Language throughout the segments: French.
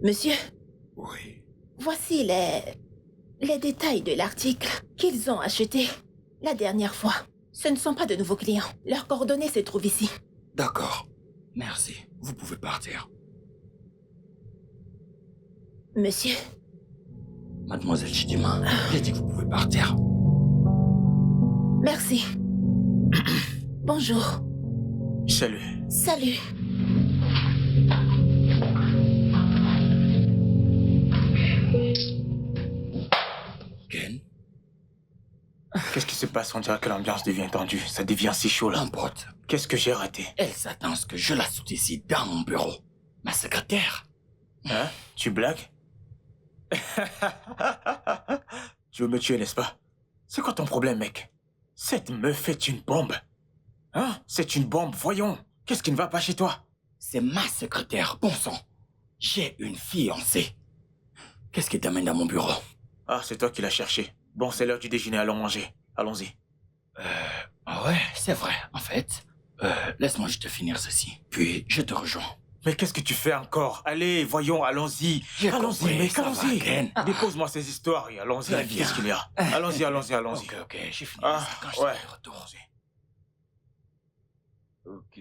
Monsieur, Oui. voici les détails de l'article qu'ils ont acheté la dernière fois. Ce ne sont pas de nouveaux clients. Leurs coordonnées se trouvent ici. D'accord. Merci. Vous pouvez partir. Monsieur, Mademoiselle Chidima, j'ai dit que vous pouvez partir. merci. Bonjour. Salut. Salut. Ken, Qu'est-ce qui se passe? On dirait que l'ambiance devient tendue. Ça devient si chaud là. mon pote, Qu'est-ce que j'ai raté? elle s'attend à ce que je la saute ici dans mon bureau. Ma secrétaire. Hein? Tu blagues? Tu veux me tuer, n'est-ce pas? C'est quoi ton problème, mec? Cette meuf est une bombe. Hein? C'est une bombe, voyons. Qu'est-ce qui ne va pas chez toi? C'est ma secrétaire, bon sang. J'ai une fiancée. Qu'est-ce qui t'amène dans mon bureau? Ah, c'est toi qui l'as cherché. Bon, c'est l'heure du déjeuner, allons manger. Allons-y. Ah ouais, c'est vrai, en fait. Laisse-moi juste finir ceci, puis je te rejoins. Mais qu'est-ce que tu fais encore? Allez, voyons, allons-y. J'ai Allons-y, compris, mec, ça va, allons-y. Ken. Dépose-moi ces histoires et allons-y. Très bien. Qu'est-ce qu'il y a? Allons-y, allons-y, allons-y. Ok, j'ai fini Ah, ça quand je ouais. serai de retour. Ok.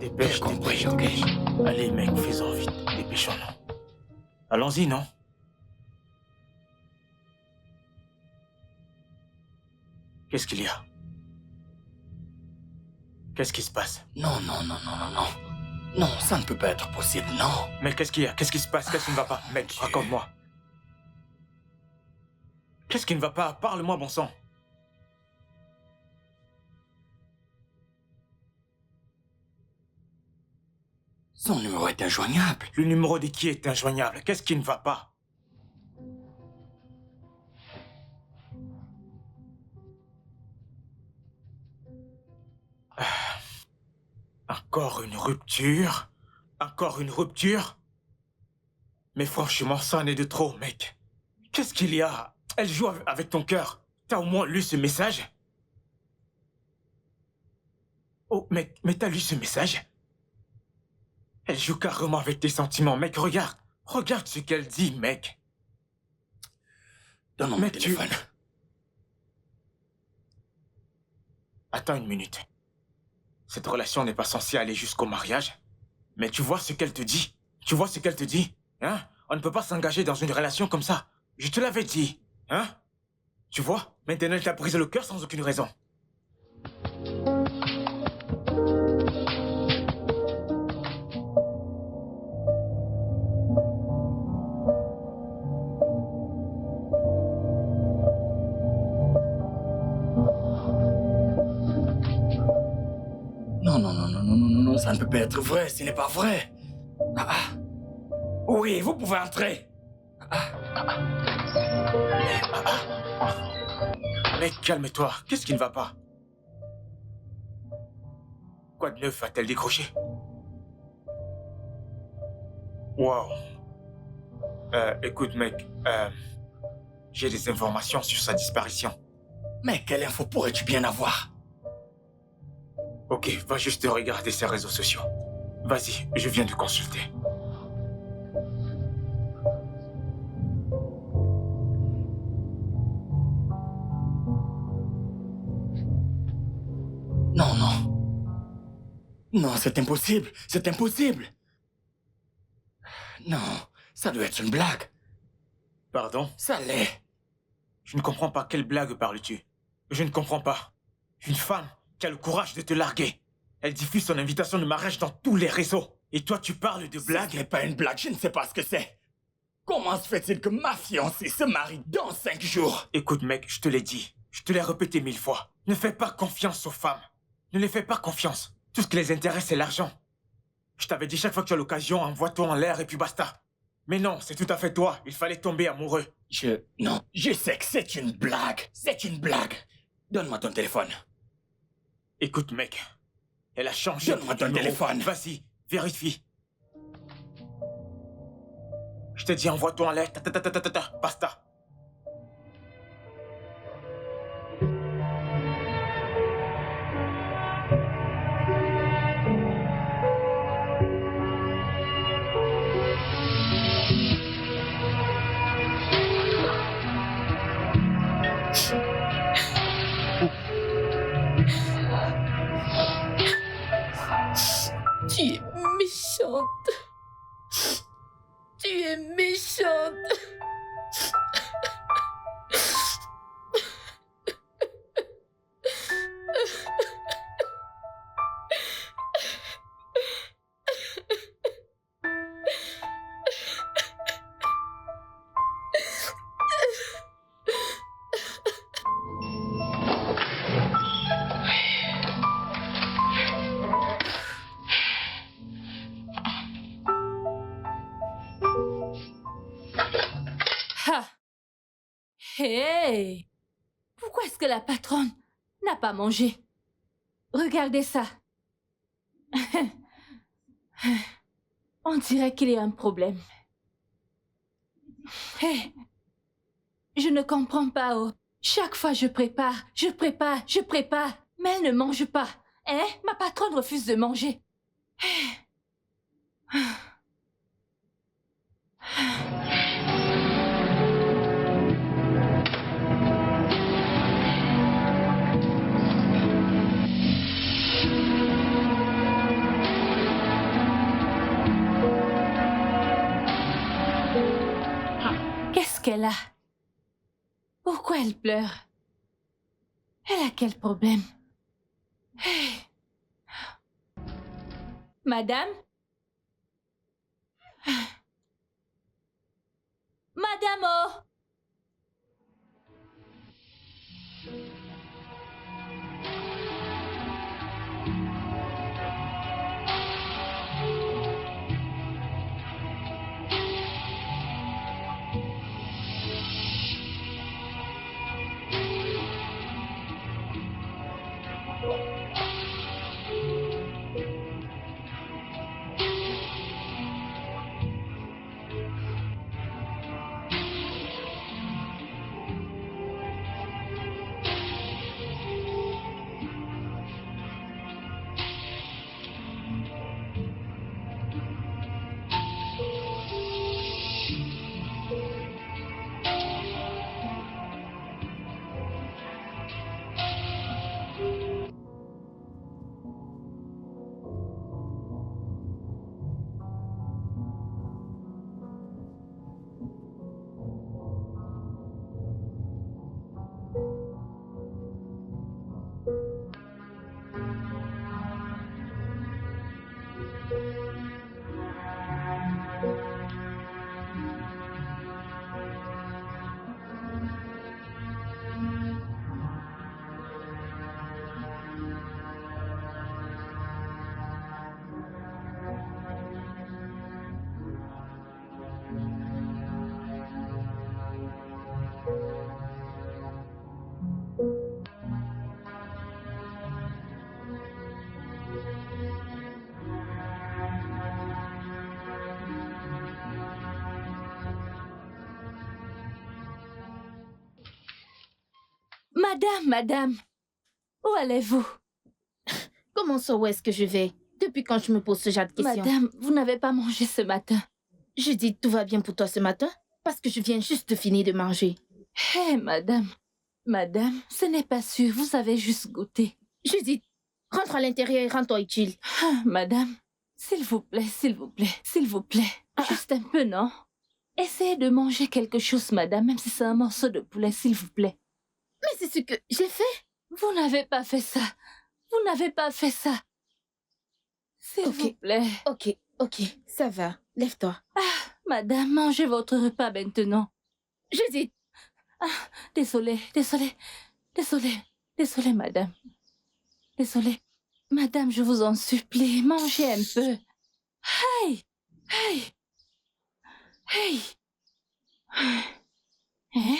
Dépêche, J'ai compris, dépêche. ok. Allez, mec, faisons vite. Dépêchons-nous. Allons-y, non? Qu'est-ce qu'il y a? Qu'est-ce qui se passe? Non, non, non, non, non, non. Non, ça ne peut pas être possible, non. Mais qu'est-ce qu'il y a? Qu'est-ce qui se passe? Qu'est-ce qui ne va pas? Mec, Dieu. raconte-moi. Qu'est-ce qui ne va pas? Parle-moi, bon sang. Son numéro est injoignable. Le numéro de qui est injoignable? Qu'est-ce qui ne va pas? Encore une rupture? Encore une rupture? Mais franchement, ça en est de trop, mec. Qu'est-ce qu'il y a? Elle joue avec ton cœur. T'as au moins lu ce message? Oh, mec, mais t'as lu ce message? Elle joue carrément avec tes sentiments, mec, regarde. Regarde ce qu'elle dit, mec. Donne-moi mon Mais téléphone. Attends une minute. Cette relation n'est pas censée aller jusqu'au mariage. Mais tu vois ce qu'elle te dit? Tu vois ce qu'elle te dit? Hein? On ne peut pas s'engager dans une relation comme ça. Je te l'avais dit. Hein? Tu vois? Maintenant, elle t'a brisé le cœur sans aucune raison. Non, non, non, non, non, non, non, non, ça ne peut pas être vrai, ce n'est pas vrai. Ah, ah. Oui, vous pouvez entrer. Mec, calme-toi. Qu'est-ce qui ne va pas? Quoi de neuf a-t-elle décroché? Wow. Écoute, mec, j'ai des informations sur sa disparition. Mais quelle info pourrais-tu bien avoir? Ok, va juste regarder ses réseaux sociaux. Vas-y, je viens de consulter. Non, non. Non, c'est impossible. C'est impossible. Non, ça doit être une blague. Pardon? Ça l'est. Je ne comprends pas. Quelle blague parles-tu? Je ne comprends pas. Une femme qui a le courage de te larguer. Elle diffuse son invitation de mariage dans tous les réseaux. Et toi, tu parles de blague? Ce n'est pas une blague, je ne sais pas ce que c'est. Comment se fait-il que ma fiancée se marie dans 5 jours? Écoute, mec, je te l'ai dit. Je te l'ai répété 1000 fois. Ne fais pas confiance aux femmes. Ne les fais pas confiance. Tout ce qui les intéresse, c'est l'argent. Je t'avais dit chaque fois que tu as l'occasion, envoie-toi en l'air et puis basta. Mais non, c'est tout à fait toi. Il fallait tomber amoureux. Non, je sais que c'est une blague. C'est une blague. Donne-moi ton téléphone. Écoute, mec. Elle a changé Donne-moi de ton numéro. téléphone. Vas-y, vérifie. Je t'ai dit, envoie-toi en l'air. Basta. Tu es méchante. Tu es méchante. Ah! Hey! Pourquoi est-ce que la patronne n'a pas mangé? Regardez ça. On dirait qu'il y a un problème. Hey! Je ne comprends pas, oh. Chaque fois je prépare, mais elle ne mange pas. Hein? Ma patronne refuse de manger. Qu'est-ce qu'elle a? Pourquoi elle pleure? Elle a quel problème? Hey. Madame? Madame oh! Madame, où allez-vous? Comment ça, où est-ce que je vais? Depuis quand je me pose ce genre de questions? Madame, vous n'avez pas mangé ce matin. Je dis tout va bien pour toi ce matin parce que je viens juste de finir de manger. Hé, madame, ce n'est pas sûr, vous avez juste goûté. Je dis, rentre à l'intérieur et rends-toi utile. Ah, madame, s'il vous plaît. Juste un peu, non? Essayez de manger quelque chose, madame, même si c'est un morceau de poulet, s'il vous plaît. Mais c'est ce que j'ai fait. Vous n'avez pas fait ça. S'il vous plaît. Ok, ça va. Lève-toi. Ah, madame, mangez votre repas maintenant. Je dis... Ah, désolée, madame. Désolée. Madame, je vous en supplie, mangez un peu. Hey! Hein?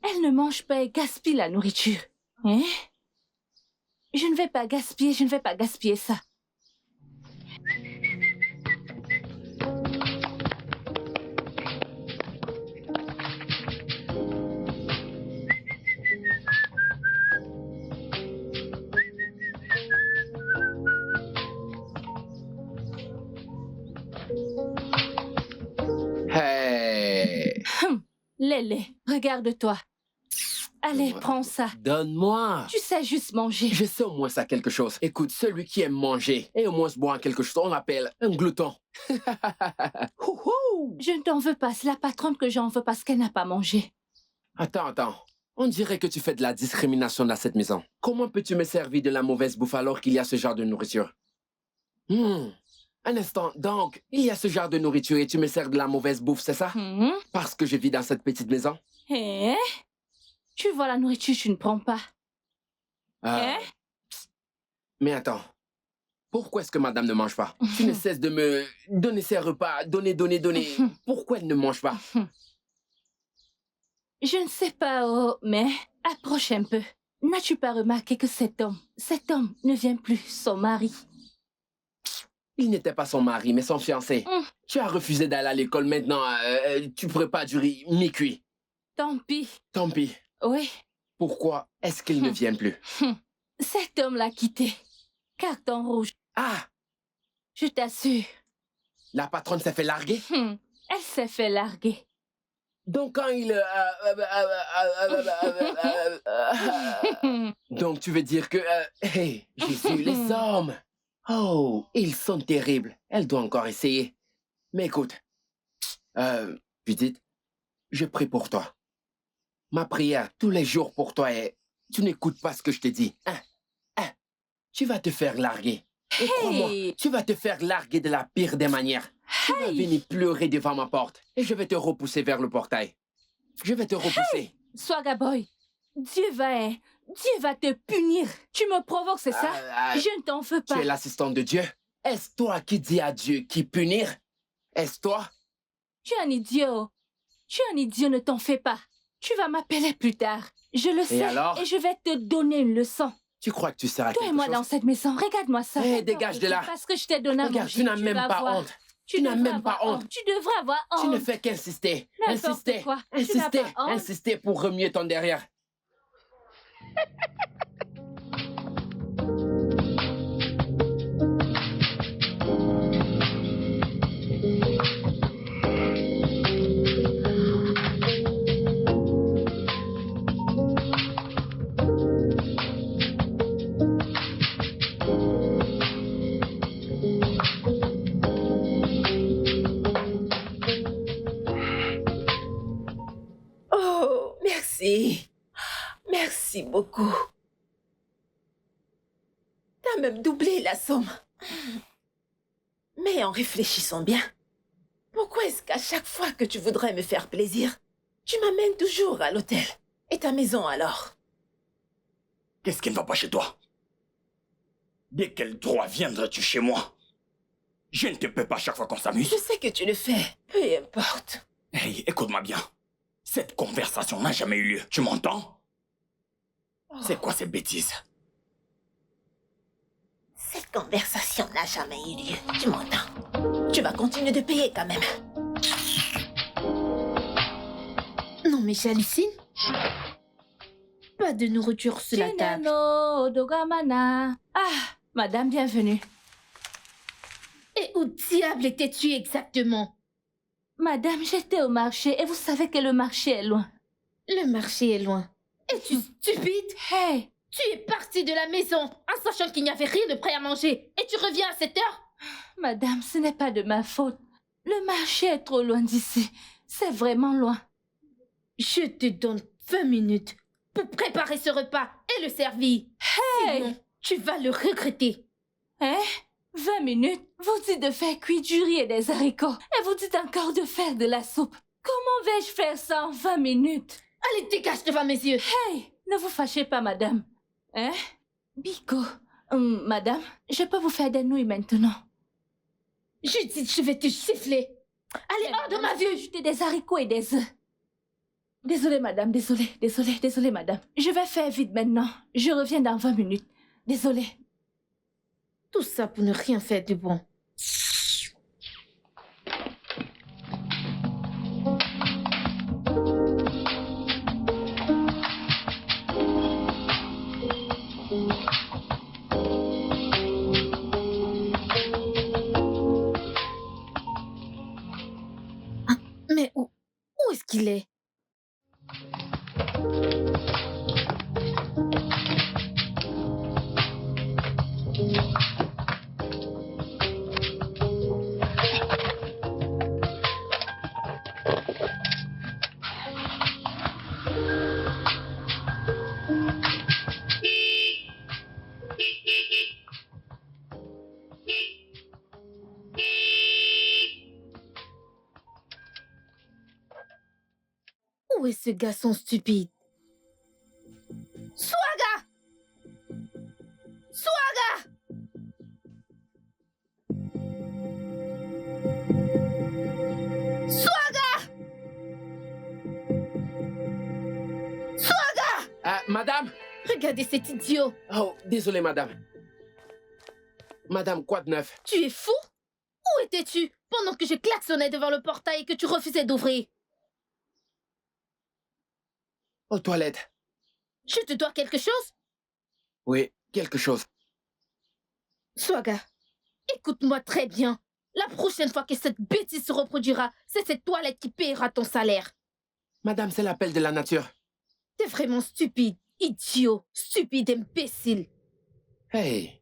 Elle ne mange pas et gaspille la nourriture. Hein? Je ne vais pas gaspiller ça. Hey! Lélé, regarde-toi. Allez, prends ça. Donne-moi. Tu sais juste manger. Je sais au moins ça quelque chose. Écoute, celui qui aime manger et au moins se boire quelque chose, on l'appelle un glouton. Houhou. Je ne t'en veux pas. C'est la patronne que j'en veux parce qu'elle n'a pas mangé. Attends. On dirait que tu fais de la discrimination dans cette maison. Comment peux-tu me servir de la mauvaise bouffe alors qu'il y a ce genre de nourriture? Un instant, donc, il y a ce genre de nourriture et tu me sers de la mauvaise bouffe, c'est ça? Parce que je vis dans cette petite maison? Eh? Tu vois la nourriture, tu ne prends pas. Mais attends. Pourquoi est-ce que madame ne mange pas? Tu ne cesses de me donner ses repas, donner. Pourquoi elle ne mange pas? Je ne sais pas, oh, mais approche un peu. N'as-tu pas remarqué que cet homme ne vient plus, son mari? Il n'était pas son mari, mais son fiancé. Tu as refusé d'aller à l'école, maintenant tu prépares du riz mi-cuit. Tant pis. Tant pis. Oui. Pourquoi est-ce qu'il ne vient plus? Cet homme l'a quitté. Carton rouge. Ah! Je t'assure. La patronne s'est fait larguer? Elle s'est fait larguer. Donc quand il... Donc tu veux dire que... Hey, Jésus, les hommes! Oh, ils sont terribles. Elle doit encore essayer. Mais écoute, Judith, je prie pour toi. Ma prière tous les jours pour toi est... Tu n'écoutes pas ce que je te dis. Tu vas te faire larguer. Et crois-moi, tu vas te faire larguer de la pire des manières. Tu vas venir pleurer devant ma porte et je vais te repousser vers le portail. Je vais te repousser. Swagaboy, Dieu va te punir. Tu me provoques, c'est ça? Je ne t'en veux pas. Tu es l'assistante de Dieu? Est-ce toi qui dis à Dieu qui punir? Est-ce toi? Tu es un idiot. Ne t'en fais pas. Tu vas m'appeler plus tard. Je le sais. Alors? Et je vais te donner une leçon. Tu crois que tu seras Toi quelque et moi chose? dans cette maison, regarde-moi ça. Hé, dégage de là. Parce que je t'ai donné à Regarde, manger. tu n'as même vas pas voir. honte. Tu n'as même pas honte. Tu devrais avoir honte. Tu ne fais qu'insister. N'importe quoi. Tu n'as pas honte. Insister pour remuer ton derrière. Oh, merci. Merci beaucoup. T'as même doublé la somme. Mais en réfléchissant bien, pourquoi est-ce qu'à chaque fois que tu voudrais me faire plaisir, tu m'amènes toujours à l'hôtel? Et ta maison alors? Qu'est-ce qui ne va pas chez toi? De quel droit viendrais-tu chez moi? Je ne te paie pas chaque fois qu'on s'amuse. Je sais que tu le fais, peu importe. Hey, écoute-moi bien. Cette conversation n'a jamais eu lieu. Tu m'entends? C'est quoi ces bêtises? Cette conversation n'a jamais eu lieu, tu m'entends? Tu vas continuer de payer quand même. Non mais j'hallucine. Pas de nourriture sur la table. Chenano, Dogamana. Ah, madame, bienvenue. Et où diable étais-tu exactement? Madame, j'étais au marché et vous savez que le marché est loin. Le marché est loin. Es-tu stupide? Hey, Tu es partie de la maison en sachant qu'il n'y avait rien de prêt à manger et tu reviens à cette heure? madame, ce n'est pas de ma faute. Le marché est trop loin d'ici. C'est vraiment loin. Je te donne 20 minutes pour préparer ce repas et le servir. Hey! Sinon, tu vas le regretter. Hein? 20 minutes? Vous dites de faire cuire du riz et des haricots. Et vous dites encore de faire de la soupe. Comment vais-je faire ça en 20 minutes? Allez, dégage devant mes yeux. Hey! Ne vous fâchez pas, madame. Hein? Biko. Madame, je peux vous faire des nouilles maintenant. Judith, je vais te siffler. Allez, hors de ma vue. Ajouter des haricots et des œufs. Désolée, madame, désolée, madame. Je vais faire vite maintenant. Je reviens dans 20 minutes. Désolée. Tout ça pour ne rien faire de bon. Mais où est-ce qu'il est? Où est ce garçon stupide? Swaga! Swaga! Swaga! Swaga! Madame? Regardez cet idiot! Oh, désolé, madame. Madame, quoi de neuf? Tu es fou? Où étais-tu pendant que je klaxonnais devant le portail et que tu refusais d'ouvrir? Aux toilettes. Je te dois quelque chose? Oui, quelque chose. Swaga, écoute-moi très bien. La prochaine fois que cette bêtise se reproduira, c'est cette toilette qui paiera ton salaire. Madame, c'est l'appel de la nature. T'es vraiment stupide, idiot, stupide, imbécile. Hey.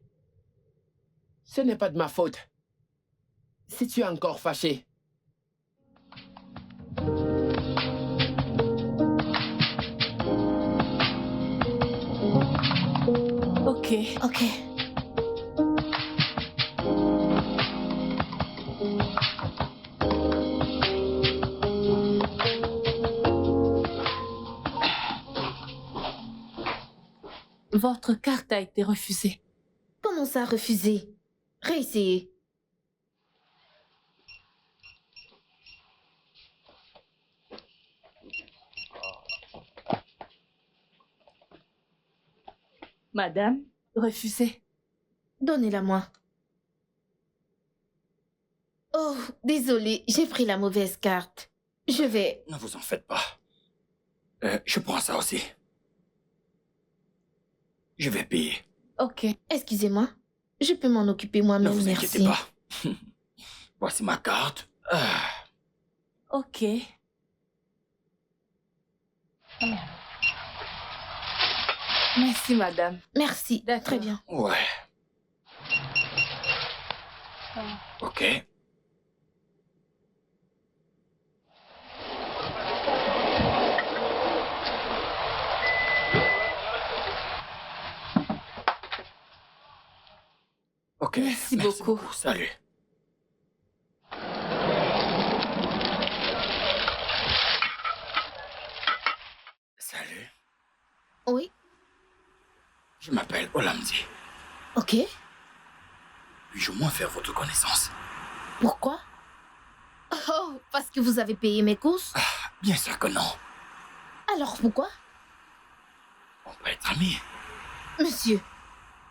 Ce n'est pas de ma faute. Si tu es encore fâché. Ok. Votre carte a été refusée. Comment ça, refuser? Réessayez. Madame, refusée. Donnez-la-moi. Oh, désolé, j'ai pris la mauvaise carte. Je vais... Ne vous en faites pas. Je prends ça aussi. Je vais payer. Ok. Excusez-moi, je peux m'en occuper Ne moi-même, vous merci. inquiétez pas. Voici ma carte. Ok. Merci, madame. Merci, D'accord. très bien. Ouais. Ok. Ok. Merci beaucoup. Salut. Salut. Oui, Je m'appelle Olamdi. ok. Puis-je au moins faire votre connaissance? Pourquoi? Oh, parce que vous avez payé mes courses? Bien sûr que non. Alors pourquoi? On peut être amis. Monsieur,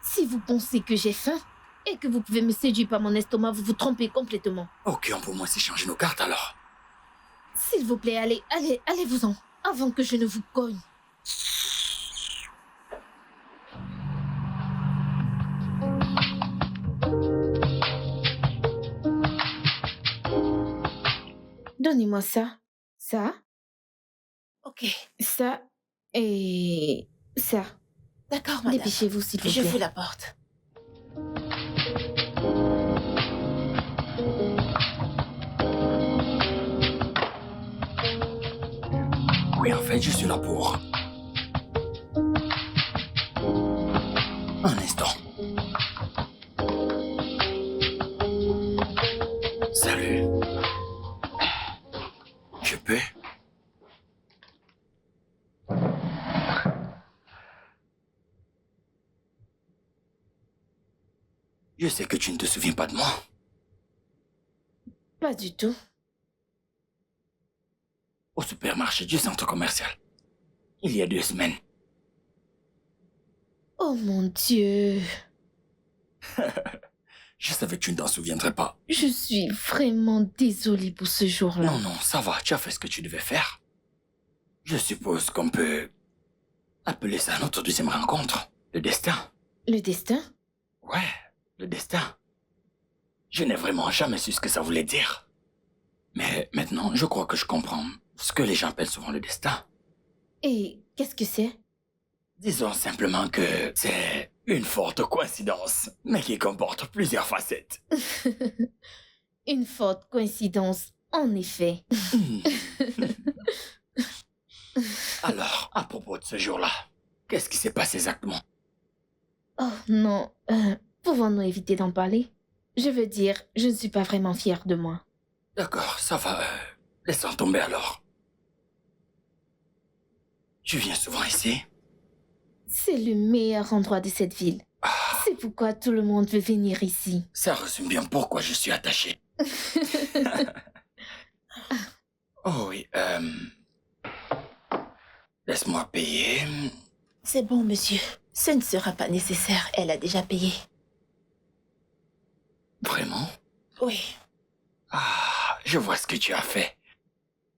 si vous pensez que j'ai faim et que vous pouvez me séduire par mon estomac, vous vous trompez complètement. Ok, on peut au moins s'échanger nos cartes alors. S'il vous plaît, allez-vous-en, avant que je ne vous cogne. Donnez-moi ça, ça, Ok. ça et ça. D'accord, madame. Dépêchez-vous, s'il vous Je plaît. vous l'apporte. Oui, en fait, je suis là pour... Un instant. Salut. Je peux? Je sais que tu ne te souviens pas de moi. Pas du tout. Au supermarché du centre commercial. Il y a 2 semaines. Oh mon Dieu. Je savais que tu ne t'en souviendrais pas. Je suis vraiment désolée pour ce jour-là. Non, non, ça va, tu as fait ce que tu devais faire. Je suppose qu'on peut appeler ça notre deuxième rencontre. Le destin. Le destin? Ouais, le destin. Je n'ai vraiment jamais su ce que ça voulait dire. Mais maintenant, je crois que je comprends ce que les gens appellent souvent le destin. Et qu'est-ce que c'est? Disons simplement que c'est une forte coïncidence, mais qui comporte plusieurs facettes. Une forte coïncidence, en effet. Alors, à propos de ce jour-là, qu'est-ce qui s'est passé exactement? Oh non, pouvons-nous éviter d'en parler? Je veux dire, je ne suis pas vraiment fière de moi. D'accord, ça va. Laissons tomber alors. Tu viens souvent ici? C'est le meilleur endroit de cette ville. C'est pourquoi tout le monde veut venir ici. Ça résume bien pourquoi je suis attaché. Oh oui, laisse-moi payer. C'est bon, monsieur. Ce ne sera pas nécessaire. Elle a déjà payé. Vraiment? Oui. Ah, je vois ce que tu as fait.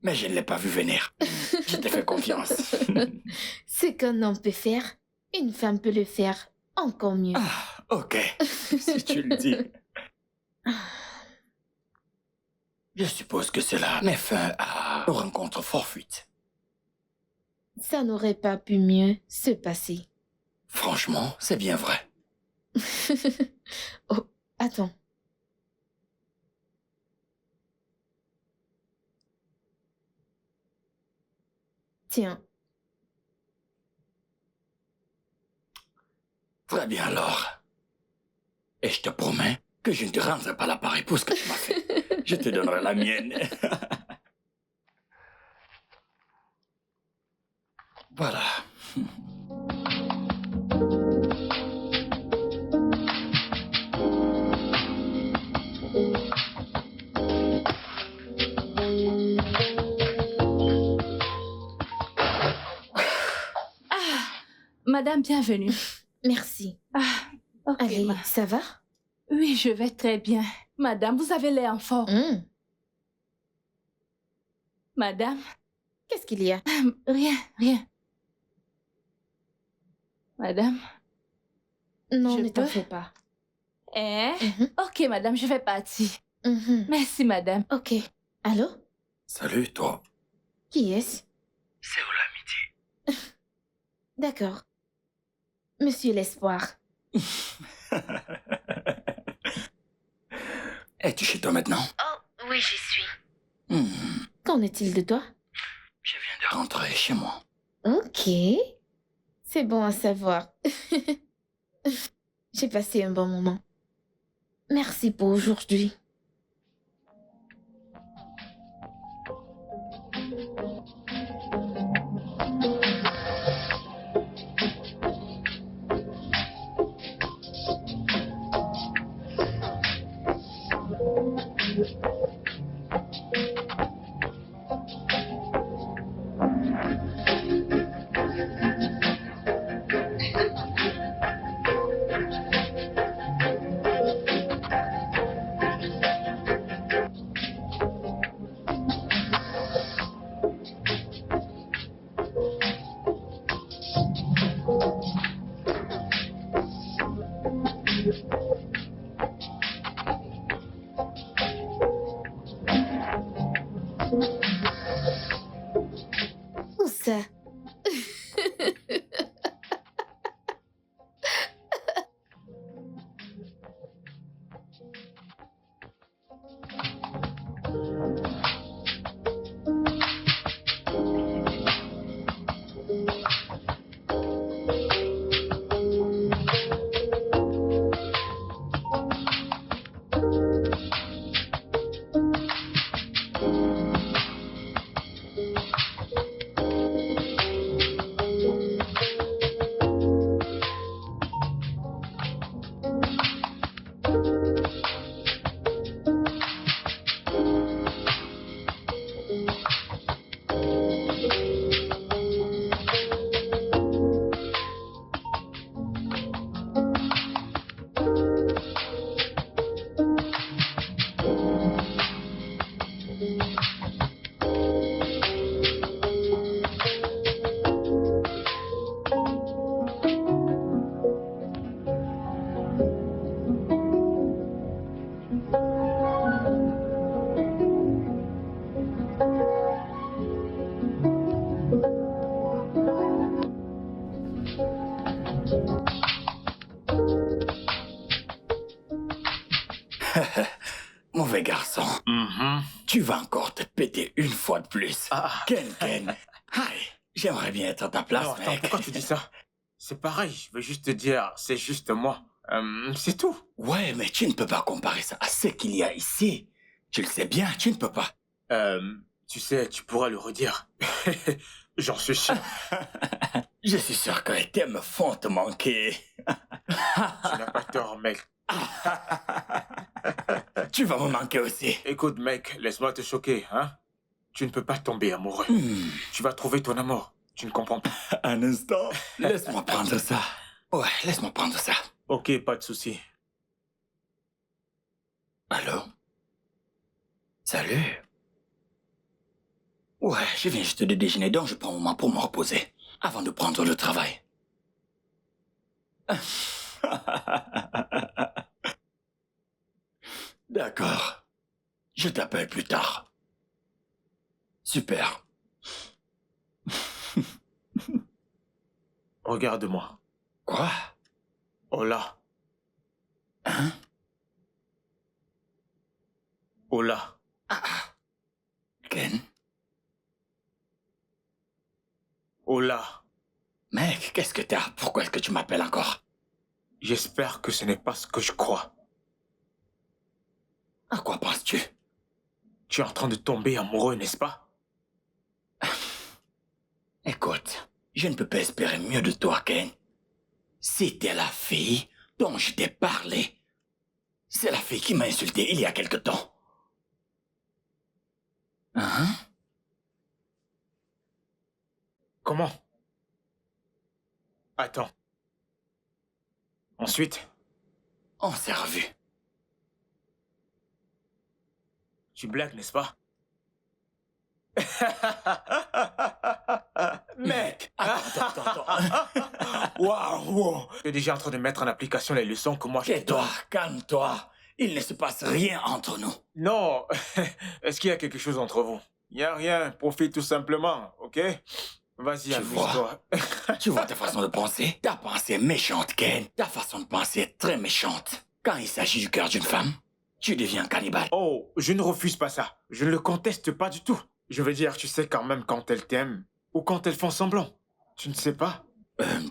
Mais je ne l'ai pas vu venir. Je t'ai fait confiance. Ce qu'un homme peut faire, une femme peut le faire encore mieux. Ah, ok, si tu le dis. Je suppose que cela met fin à nos rencontres fortuites. Ça n'aurait pas pu mieux se passer. Franchement, c'est bien vrai. Oh, attends. Tiens, Très bien alors. Et je te promets que je ne te rendrai pas l'appareil pour ce que tu m'as fait. Je te donnerai la mienne. Voilà. Madame, bienvenue. merci. Ah, ok. Allez, ça va? Oui, je vais très bien. Madame, vous avez l'air en forme. Madame, Qu'est-ce qu'il y a? rien, rien. Madame, Non, Je ne t'en peux? fais pas. hein? Mhm, Ok, madame, je vais partir. mhm. Merci, madame. Ok. Allô? Salut, toi. Qui est-ce? C'est Olamide. D'accord. Monsieur l'Espoir. Es-tu chez toi maintenant? Oh, oui, j'y suis. Hmm, Qu'en est-il de toi? je viens de rentrer chez moi. Ok. C'est bon à savoir. J'ai passé un bon moment. Merci pour aujourd'hui. Où ça? Mauvais garçon. Tu vas encore te péter une fois de plus. Ah. Ken. Hi, j'aimerais bien être à ta place, Non, attends, mec. pourquoi tu dis ça? C'est pareil, je veux juste te dire, c'est juste moi. C'est tout. Ouais, mais tu ne peux pas comparer ça à ce qu'il y a ici. Tu le sais bien, tu ne peux pas. Tu sais, tu pourras le redire. J'en suis sûr. Je suis sûr que tes me font te manquer. Tu n'as pas tort, mec. Tu vas me manquer aussi. Écoute, mec, laisse-moi te choquer, hein. Tu ne peux pas tomber amoureux. Tu vas trouver ton amour. Tu ne comprends pas. Un instant. Laisse-moi prendre ça. Ouais, laisse-moi prendre ça. Ok, pas de souci. Allô? Salut. Ouais, je viens juste de déjeuner, donc je prends un moment pour me reposer, avant de prendre le travail. D'accord. Je t'appelle plus tard. Super. Regarde-moi. Quoi? Hola. Hein? Hola. Ken? Hola. Mec, qu'est-ce que t'as? Pourquoi est-ce que tu m'appelles encore? J'espère que ce n'est pas ce que je crois. À quoi penses-tu? Tu es en train de tomber amoureux, n'est-ce pas? Écoute, je ne peux pas espérer mieux de toi, Ken. C'était la fille dont je t'ai parlé. C'est la fille qui m'a insulté il y a quelque temps. Hein? Comment? Attends. Ensuite, On s'est revus. tu blagues, n'est-ce pas? Mec! Attends. Waouh! Tu es déjà en train de mettre en application les leçons que moi je te Tais-toi, donne. calme-toi. Il ne se passe rien entre nous. Non! Est-ce qu'il y a quelque chose entre vous? Il n'y a rien. Profite tout simplement, ok? Vas-y, Tu amuse-toi. Tu vois ta façon de penser? Ta pensée est méchante, Ken. Ta façon de penser est très méchante. Quand il s'agit du cœur d'une femme, tu deviens cannibale. Oh, je ne refuse pas ça. Je ne le conteste pas du tout. Je veux dire, tu sais quand même quand elles t'aiment ou quand elles font semblant. Tu ne sais pas?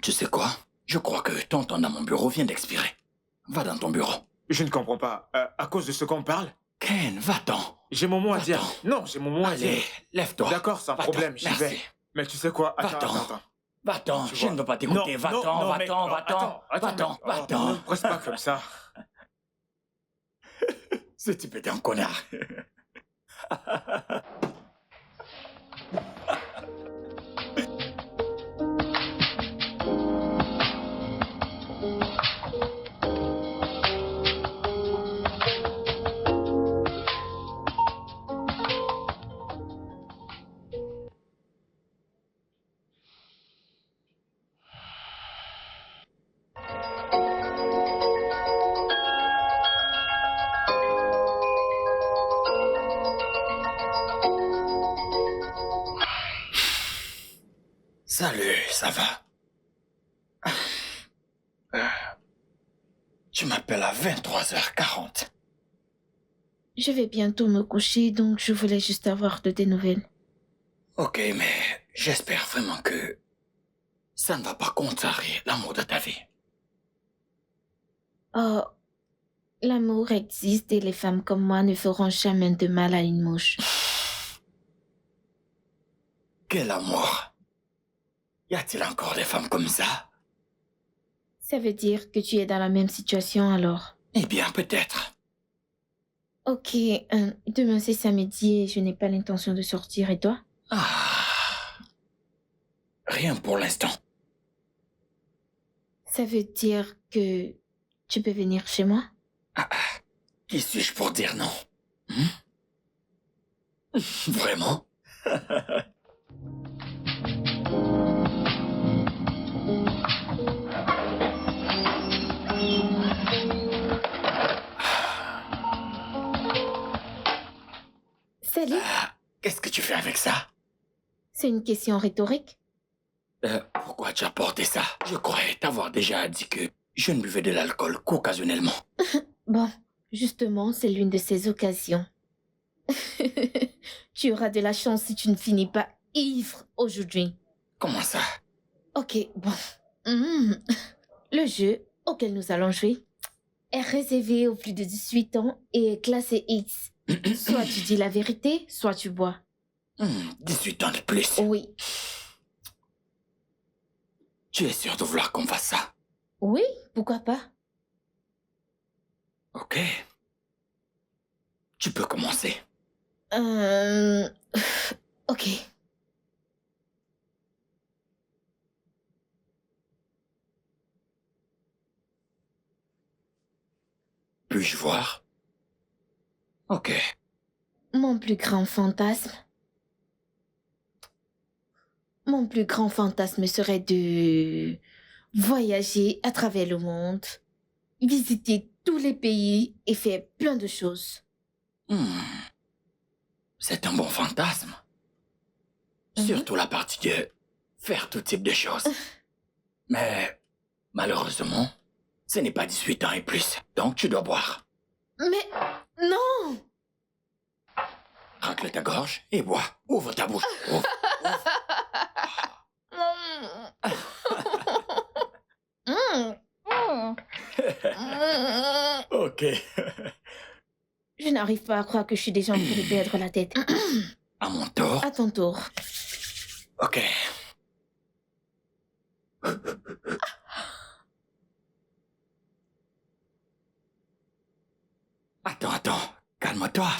Tu sais quoi? Je crois que ton temps dans mon bureau vient d'expirer. Va dans ton bureau. Je ne comprends pas. À cause de ce qu'on parle? Ken, va-t'en. J'ai mon mot à dire. Va-t'en. Non, j'ai mon mot à dire. Allez, lève-toi. D'accord, sans Va-t'en. problème, j'y Merci. vais. Mais tu sais quoi? Attends, Va-t'en. attends. Va-t'en, Tu je vois. ne veux pas t'écouter. Non, Va-t'en, non, va-t'en, mec, va-t'en. Va-t'en, mec. Oh, va-t'en. ne me presse pas comme ça. Ce type est un connard. Salut, ça va? Tu m'appelles à 23h40. Je vais bientôt me coucher, donc je voulais juste avoir de tes nouvelles. Ok, mais j'espère vraiment que ça ne va pas contrarier l'amour de ta vie. Oh, l'amour existe et les femmes comme moi ne feront jamais de mal à une mouche. Quel amour? Y a-t-il encore des femmes comme ça? Ça veut dire que tu es dans la même situation alors. Eh bien, peut-être. Ok, demain c'est samedi et je n'ai pas l'intention de sortir et toi? Rien pour l'instant. Ça veut dire que tu peux venir chez moi? Qui suis-je pour dire non? Vraiment? Salut, Qu'est-ce que tu fais avec ça? c'est une question rhétorique. Pourquoi tu as porté ça? Je croyais t'avoir déjà dit que je ne buvais de l'alcool qu'occasionnellement. Bon, justement, c'est l'une de ces occasions. Tu auras de la chance si tu ne finis pas ivre aujourd'hui. Comment ça? Ok, bon. Le jeu auquel nous allons jouer est réservé aux plus de 18 ans et est classé X. Soit tu dis la vérité, soit tu bois. 18 ans de plus. Oui. Tu es sûr de vouloir qu'on fasse ça? Oui, pourquoi pas? Ok. Tu peux commencer. Ok. Puis-je voir? Ok. Mon plus grand fantasme. Mon plus grand fantasme serait de voyager à travers le monde, visiter tous les pays et faire plein de choses. C'est un bon fantasme. Surtout la partie de faire tout type de choses. Mais malheureusement, ce n'est pas 18 ans et plus, donc tu dois boire. Mais non! Racle ta gorge et bois. Ouvre ta bouche. Ouvre. Ok. Je n'arrive pas à croire que je suis déjà en train de perdre la tête. À mon tour. À ton tour. Ok. Attends. Calme-toi.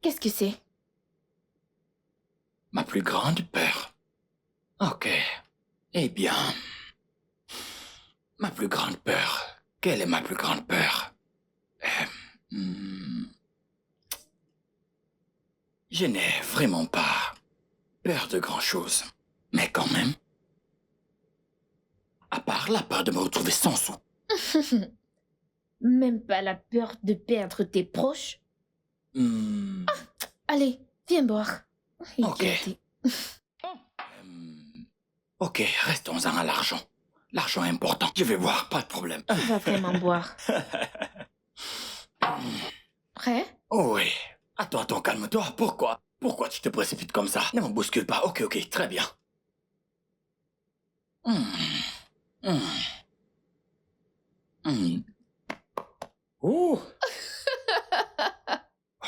Qu'est-ce que c'est? Ma plus grande peur. Ok. Eh bien... Ma plus grande peur. Quelle est ma plus grande peur? Je n'ai vraiment pas peur de grand-chose. Mais quand même... À part la peur de me retrouver sans sou. Même pas la peur de perdre tes proches? Allez, viens boire. Ok. Ok, restons-en à l'argent. L'argent est important. Je vais boire, pas de problème. Tu vas vraiment boire. Prêt? Oh oui. Attends, calme-toi. Pourquoi? Pourquoi tu te précipites comme ça? Ne me bouscule pas. Ok, très bien. Ouh.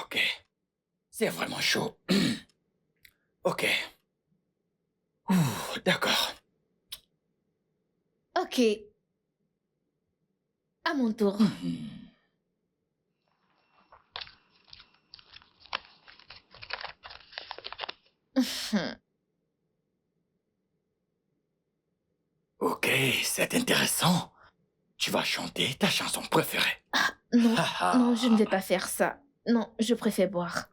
Ok. C'est vraiment chaud. Ok. Ouh, d'accord. Ok. À mon tour. Ok, c'est intéressant. Tu vas chanter ta chanson préférée. Non, non, je ne vais pas faire ça. Non, je préfère boire.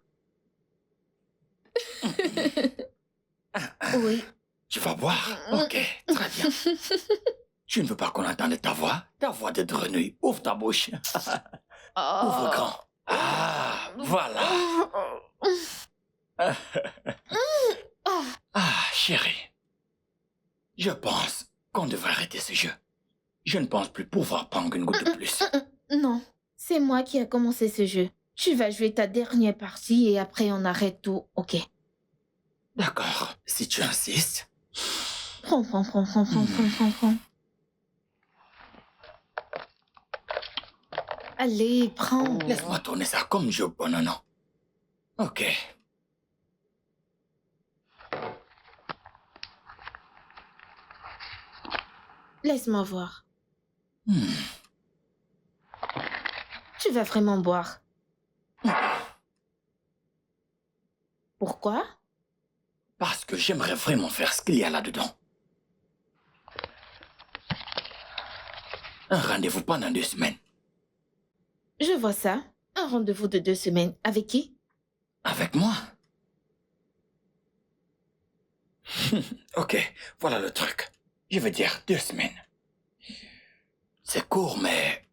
Oui. Tu vas boire? Ok, très bien. Tu ne veux pas qu'on entende ta voix? Ta voix de grenouille. Ouvre ta bouche. Ouvre grand. Ah, voilà. Ah, chérie. Je pense qu'on devrait arrêter ce jeu. Je ne pense plus pouvoir prendre une goutte de plus. Non, c'est moi qui ai commencé ce jeu. Tu vas jouer ta dernière partie et après on arrête tout, ok? D'accord, si tu insistes. Prends. Allez, prends. Laisse-moi tourner ça comme je bon non. Ok. Laisse-moi voir. Tu vas vraiment boire. Pourquoi? Parce que j'aimerais vraiment faire ce qu'il y a là-dedans. Un rendez-vous pendant 2 semaines. Je vois ça. Un rendez-vous de 2 semaines. Avec qui? Avec moi? Ok, voilà le truc. Je veux dire 2 semaines. C'est court, mais...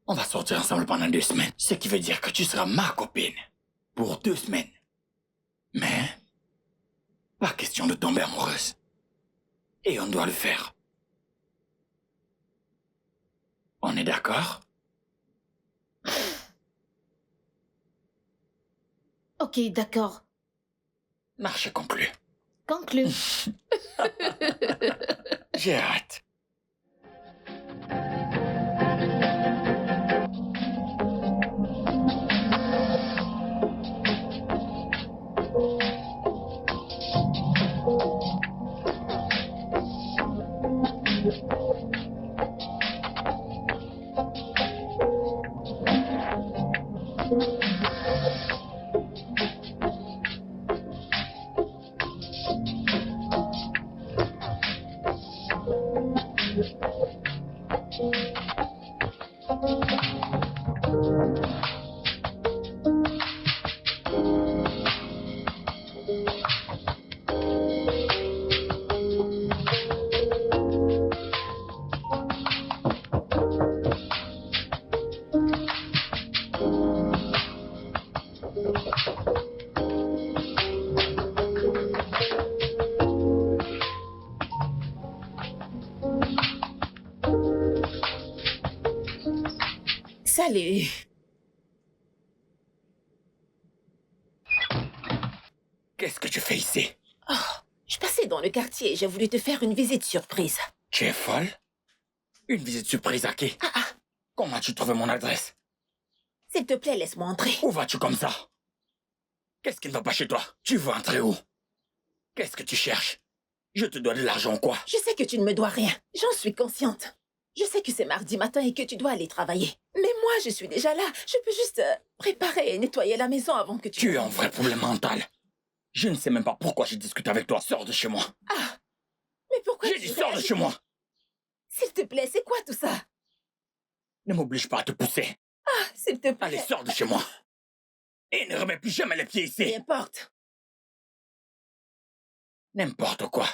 On va sortir ensemble pendant 2 semaines. Ce qui veut dire que tu seras ma copine. Pour 2 semaines. Mais... Pas question de tomber amoureuse. Et on doit le faire. On est d'accord? Ok, d'accord. Marche conclue. Conclu. J'ai hâte. Salut. Qu'est-ce que tu fais ici? Oh, je passais dans le quartier et j'ai voulu te faire une visite surprise. Tu es folle? Une visite surprise à qui? Comment as-tu trouvé mon adresse? S'il te plaît, laisse-moi entrer. Où vas-tu comme ça? Qu'est-ce qui ne va pas chez toi? Tu veux entrer où? Qu'est-ce que tu cherches? Je te dois de l'argent ou quoi? Je sais que tu ne me dois rien. J'en suis consciente. Je sais que c'est mardi matin et que tu dois aller travailler. Mais moi, je suis déjà là. Je peux juste préparer et nettoyer la maison avant que tu... Tu es un vrai problème mental. Je ne sais même pas pourquoi je discute avec toi. Sors de chez moi. Ah! Mais pourquoi J'ai dit sors de chez moi. S'il te plaît, c'est quoi tout ça? Ne m'oblige pas à te pousser. Ah, s'il te plaît. Allez, sors de chez moi. Et ne remets plus jamais les pieds ici. N'importe. N'importe quoi.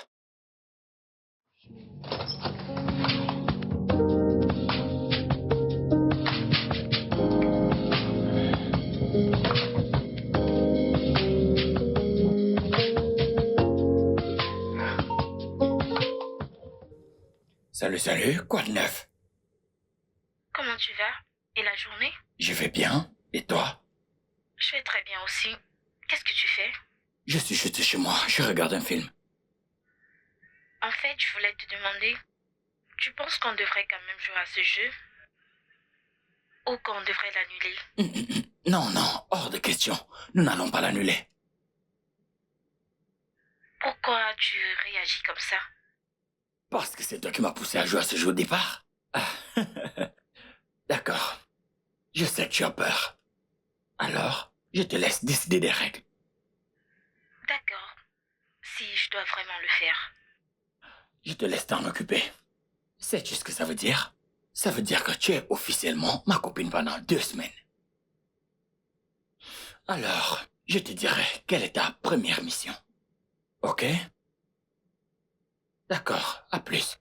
Salut, salut. Quoi de neuf? Comment tu vas? Et la journée? Je vais bien. Et toi? Je vais très bien aussi. Qu'est-ce que tu fais? Je suis juste chez moi. Je regarde un film. En fait, je voulais te demander, tu penses qu'on devrait quand même jouer à ce jeu? Ou qu'on devrait l'annuler? Non, non, hors de question. Nous n'allons pas l'annuler. Pourquoi tu réagis comme ça? Parce que c'est toi qui m'as poussé à jouer à ce jeu au départ. Ah. D'accord. Je sais que tu as peur. Alors, je te laisse décider des règles. D'accord. Si je dois vraiment le faire. Je te laisse t'en occuper. Sais-tu ce que ça veut dire? Ça veut dire que tu es officiellement ma copine pendant 2 semaines. Alors, je te dirai quelle est ta première mission. Ok? D'accord, à plus.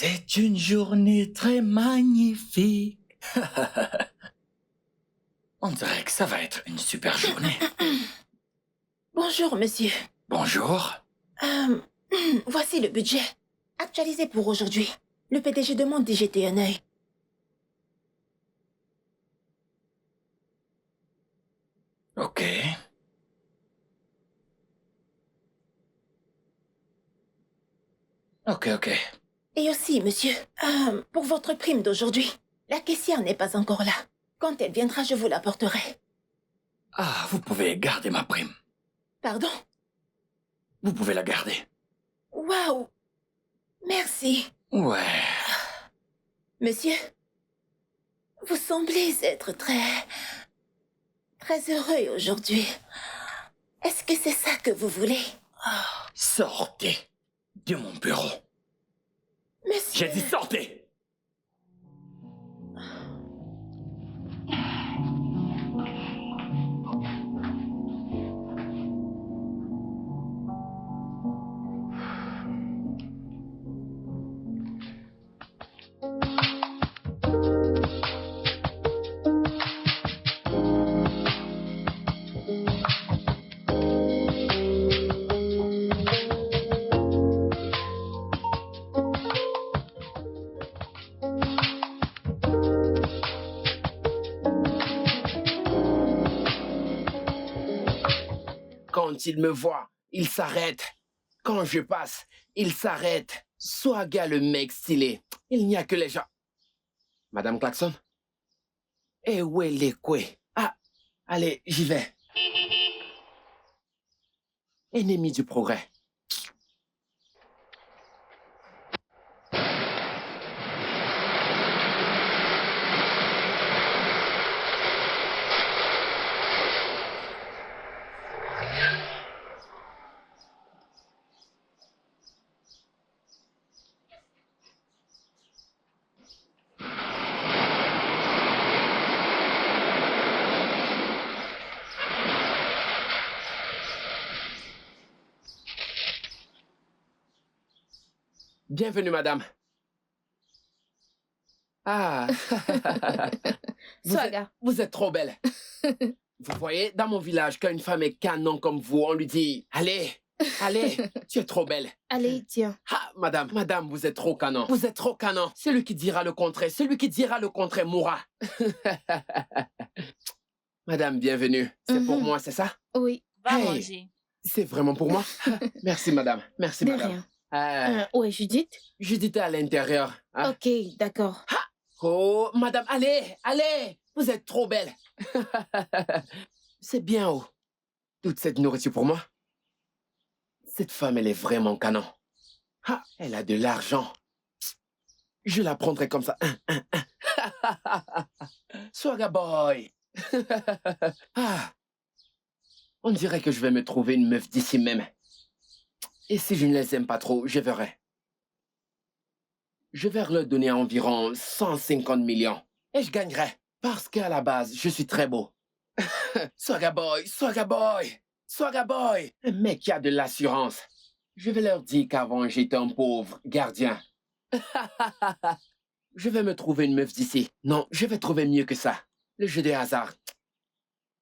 C'est une journée très magnifique. On dirait que ça va être une super journée. Bonjour, monsieur. Bonjour. Voici le budget. Actualisé pour aujourd'hui. Le PDG demande d'y jeter un œil. Ok. Ok. Et aussi, monsieur, pour votre prime d'aujourd'hui, la caissière n'est pas encore là. Quand elle viendra, je vous l'apporterai. Ah, vous pouvez garder ma prime. Pardon? Vous pouvez la garder. Waouh! Merci. Ouais. Monsieur, vous semblez être très heureux aujourd'hui. Est-ce que c'est ça que vous voulez? Sortez de mon bureau. Mais J'ai dit sortez! Quand il me voit, il s'arrête. Quand je passe, il s'arrête. Swaga, le mec stylé. Il n'y a que les gens. Madame Klaxon? Eh ouais, les quoi? Ah, allez, j'y vais. Ennemi du progrès. Bienvenue, madame. Ah. Swaga. Vous êtes trop belle. Vous voyez, dans mon village, quand une femme est canon comme vous, on lui dit « Allez, allez, tu es trop belle. » Allez, tiens. Ah, madame, vous êtes trop canon. Vous êtes trop canon. Celui qui dira le contraire mourra. Madame, bienvenue. C'est pour moi, c'est ça? Oui. Va Hey. manger. C'est vraiment pour moi? Merci, madame. Merci, De madame. rien. Euh, Judith? Judith est à l'intérieur. Hein? Ok, d'accord. Oh, madame, allez, allez, vous êtes trop belle. C'est bien, oh. Toute cette nourriture pour moi. Cette femme, elle est vraiment canon. Ah, elle a de l'argent. Je la prendrai comme ça. Swaga boy. Ah, on dirait que je vais me trouver une meuf d'ici même. Et si je ne les aime pas trop, je verrai. Je vais leur donner environ 150 millions. Et je gagnerai. Parce qu'à la base, je suis très beau. Swaga boy, Swaga boy, Swaga boy. Un mec qui a de l'assurance. Je vais leur dire qu'avant, j'étais un pauvre gardien. Je vais me trouver une meuf d'ici. Non, je vais trouver mieux que ça. Le jeu des hasards.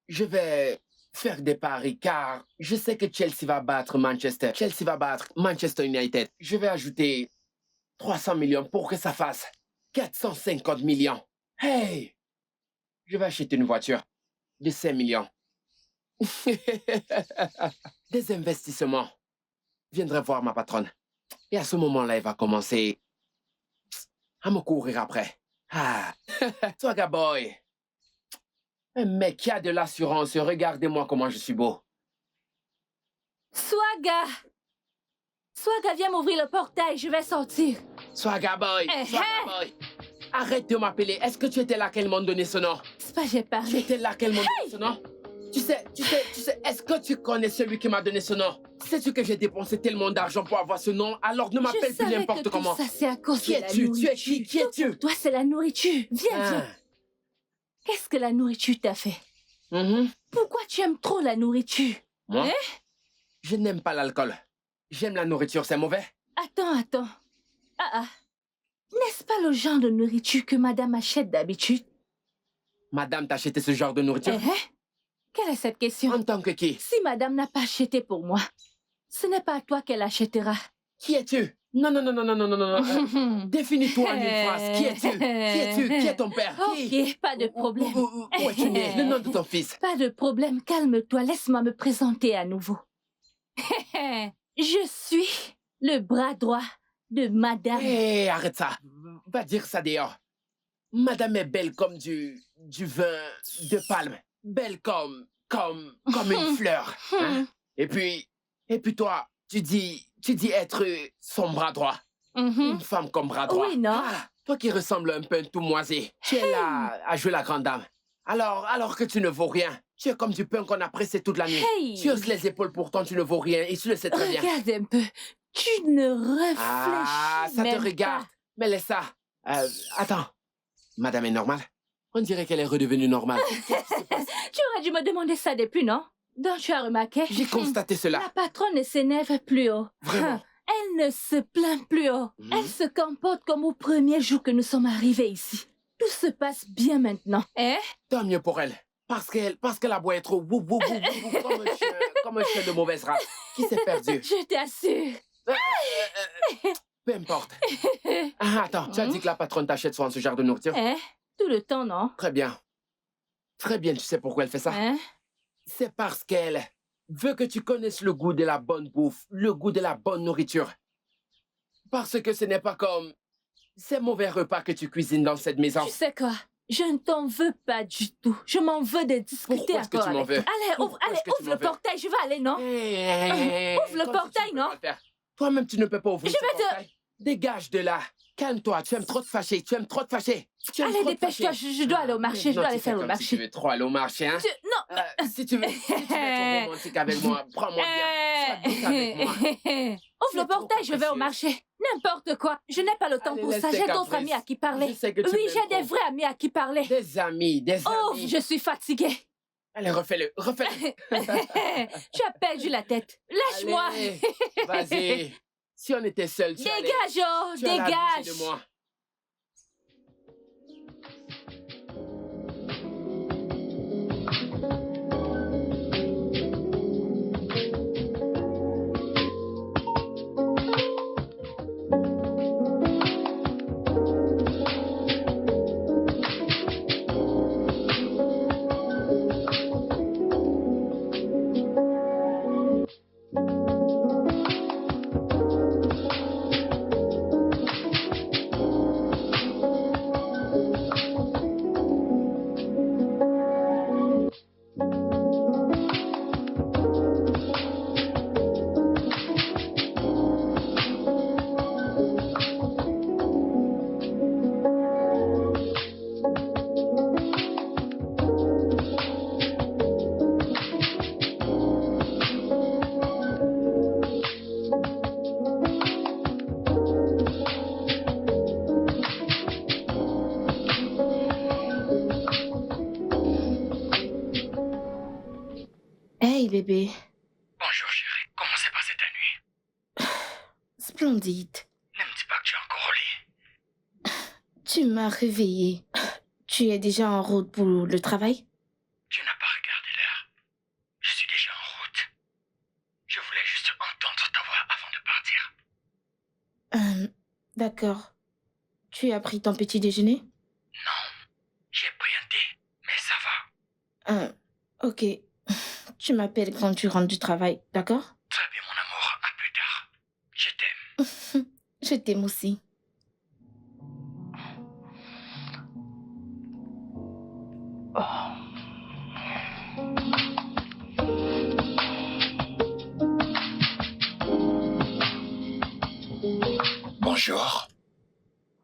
Je vais faire des paris car je sais que Chelsea va battre Manchester. Chelsea va battre Manchester United. Je vais ajouter 300 millions pour que ça fasse 450 millions. Hey! Je vais acheter une voiture de 5 millions. Des investissements. Je viendrai voir ma patronne. Et à ce moment-là, elle va commencer à me courir après. Ah! Swaga boy! Un mec qui a de l'assurance, regardez-moi comment je suis beau. Swaga! Swaga, viens m'ouvrir le portail, je vais sortir. Swaga boy! Eh, Swaga boy! Arrête de m'appeler. Est-ce que tu étais là qu'elle m'ont donné ce nom? C'est pas j'ai Tu parlé. étais là qu'elle m'ont donné ce nom? Tu sais, est-ce que tu connais celui qui m'a donné ce nom? Sais-tu que j'ai dépensé tellement d'argent pour avoir ce nom? Alors ne m'appelle plus n'importe comment. Ça, c'est à cause Qui de la es-tu? Tu nourriture. es qui? Qui es-tu? Pour toi, c'est la nourriture. Viens. Ah. Qu'est-ce que la nourriture t'a fait? Mhm. Pourquoi tu aimes trop la nourriture? Moi? Hein? Je n'aime pas l'alcool. J'aime la nourriture, c'est mauvais? Attends. Ah. N'est-ce pas le genre de nourriture que madame achète d'habitude? Madame t'a acheté ce genre de nourriture? Quelle est cette question? En tant que qui? Si madame n'a pas acheté pour moi, ce n'est pas à toi qu'elle achètera. Qui es-tu? Non. Définis-toi en une phrase. Qui es-tu? Qui es-tu? Qui est ton père? Qui? Ok, pas de problème. Où es-tu né? Le nom de ton fils. Pas de problème, calme-toi, laisse-moi me présenter à nouveau. Je suis le bras droit de madame. Hé, arrête ça. Va dire ça dehors. Madame est belle comme du vin de palme. Belle comme une fleur. Hein? Et puis toi, tu dis être son bras droit. Une femme comme bras droit. Oui, non? Ah, toi qui ressembles un peu à un tout moisi. Tu es là à jouer la grande dame. Alors que tu ne vaux rien. Tu es comme du pain qu'on a pressé toute la nuit. Hey! Tu hausses les épaules, pourtant tu ne vaux rien et tu le sais très bien. Regarde un peu. Tu ne réfléchis Ah, ça te même regarde. pas. Mais laisse ça. Attends. Madame est normale? On dirait qu'elle est redevenue normale. Tu aurais dû me demander ça depuis, non? Donc tu as remarqué? J'ai constaté cela. La patronne ne s'énerve plus haut. Vraiment. Elle ne se plaint plus haut. Elle se comporte comme au premier jour que nous sommes arrivés ici. Tout se passe bien maintenant. Hein? Tant mieux pour elle. Parce qu'elle aboie trop wou, wou, wou, wou, wou, comme un chien de mauvaise race qui s'est perdu. Je t'assure. Peu importe. Ah, attends, tu as dit que la patronne t'achète souvent ce genre de nourriture? Hein? Tout le temps, non? Très bien. Très bien, tu sais pourquoi elle fait ça? Hein? C'est parce qu'elle veut que tu connaisses le goût de la bonne bouffe, le goût de la bonne nourriture. Parce que ce n'est pas comme ces mauvais repas que tu cuisines dans cette maison. Tu sais quoi? Je ne t'en veux pas du tout. Je m'en veux de discuter Pourquoi est-ce que encore tu m'en avec veux? toi. Allez, ouvre, Pourquoi est-ce que tu ouvre m'en le veux? portail, je vais aller, non? Ouvre le Toi, portail, tu ne peux non? pas le faire. Toi-même, tu ne peux pas ouvrir Je ce vais te- portail. Dégage de là. Calme-toi, tu aimes trop te fâcher, tu aimes trop te fâcher. Tu aimes Allez, trop te dépêche-toi, fâcher. je dois aller au marché, je Non, dois tu aller fais faire le comme marché. Si tu veux trop aller au marché, hein? Non. Si tu veux être romantique avec moi, prends-moi bien. Sois douce avec moi. Ouvre Tu le es trop portail, je vais au capricieuse. marché. N'importe quoi. Je n'ai pas le temps Allez, pour laisse ça. tes J'ai d'autres caprices. amis à qui parler. Je sais que tu Oui, m'aimes j'ai des trop. vrais amis à qui parler. Des amis, des Ouvre, amis. je suis fatiguée. Allez, refais-le, refais-le. Tu as perdu la tête. Lâche-moi. Allez, vas-y. Si on était seuls, tu allais- Dégage, oh, tu allais abuser dégage. de moi. Hey bébé, Bonjour chérie, comment s'est passée ta nuit? splendide. Ne me dis pas que tu es encore au lit. Tu m'as réveillée. Tu es déjà en route pour le travail? Tu n'as pas regardé l'heure. Je suis déjà en route. Je voulais juste entendre ta voix avant de partir. D'accord. Tu as pris ton petit déjeuner? Non, j'ai pris un thé, mais ça va. Ok. Tu m'appelles quand tu rentres du travail, d'accord? Très bien mon amour, à plus tard. Je t'aime. Je t'aime aussi. Bonjour.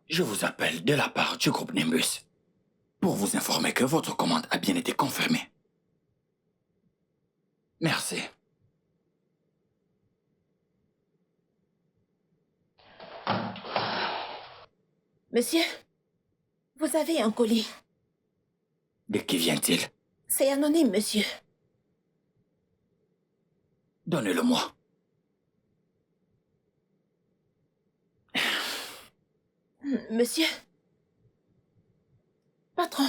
Je vous appelle de la part du groupe Nimbus pour vous informer que votre commande a bien été confirmée. Merci. Monsieur, vous avez un colis. De qui vient-il? C'est anonyme, monsieur. Donnez-le-moi. Monsieur. Patron.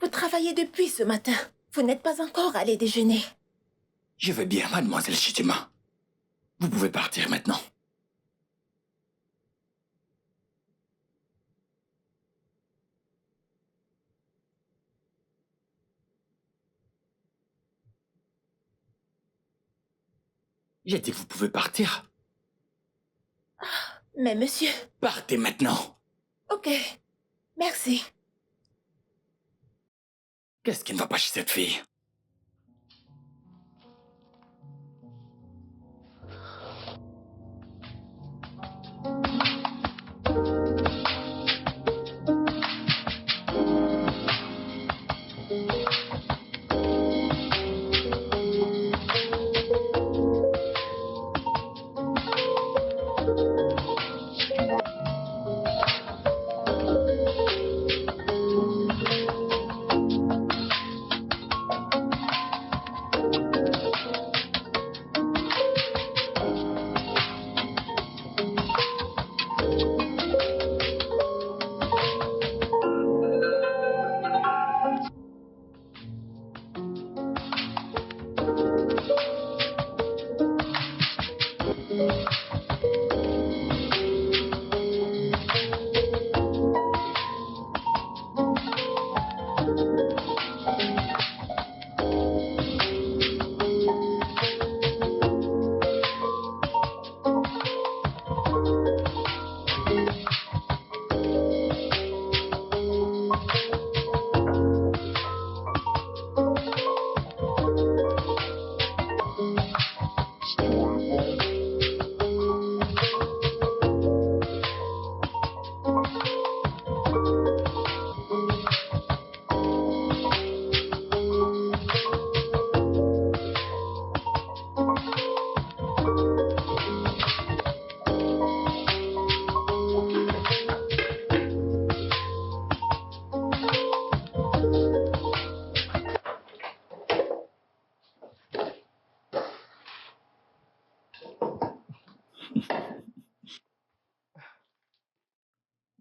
Vous travaillez depuis ce matin. Vous n'êtes pas encore allé déjeuner. Je vais bien, mademoiselle Shitima. Vous pouvez partir maintenant. J'ai dit que vous pouvez partir. Mais monsieur... Partez maintenant. Ok. Merci. Qu'est-ce qui ne va pas chez cette fille?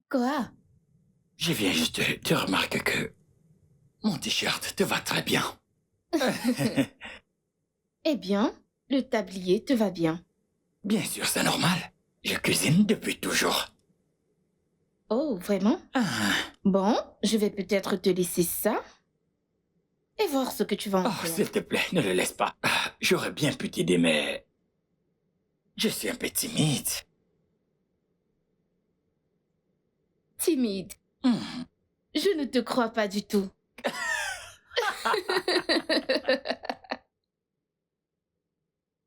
Quoi? Je viens juste de remarquer que mon t-shirt te va très bien. Eh bien, le tablier te va bien. Bien sûr, c'est normal. Je cuisine depuis toujours. Oh, vraiment? Ah, Bon, je vais peut-être te laisser ça et voir ce que tu vas en oh, faire. s'il te plaît, ne le laisse pas. Ah, j'aurais bien pu t'aider, mais... Je suis un peu timide. Timide. Hmm. Je ne te crois pas du tout.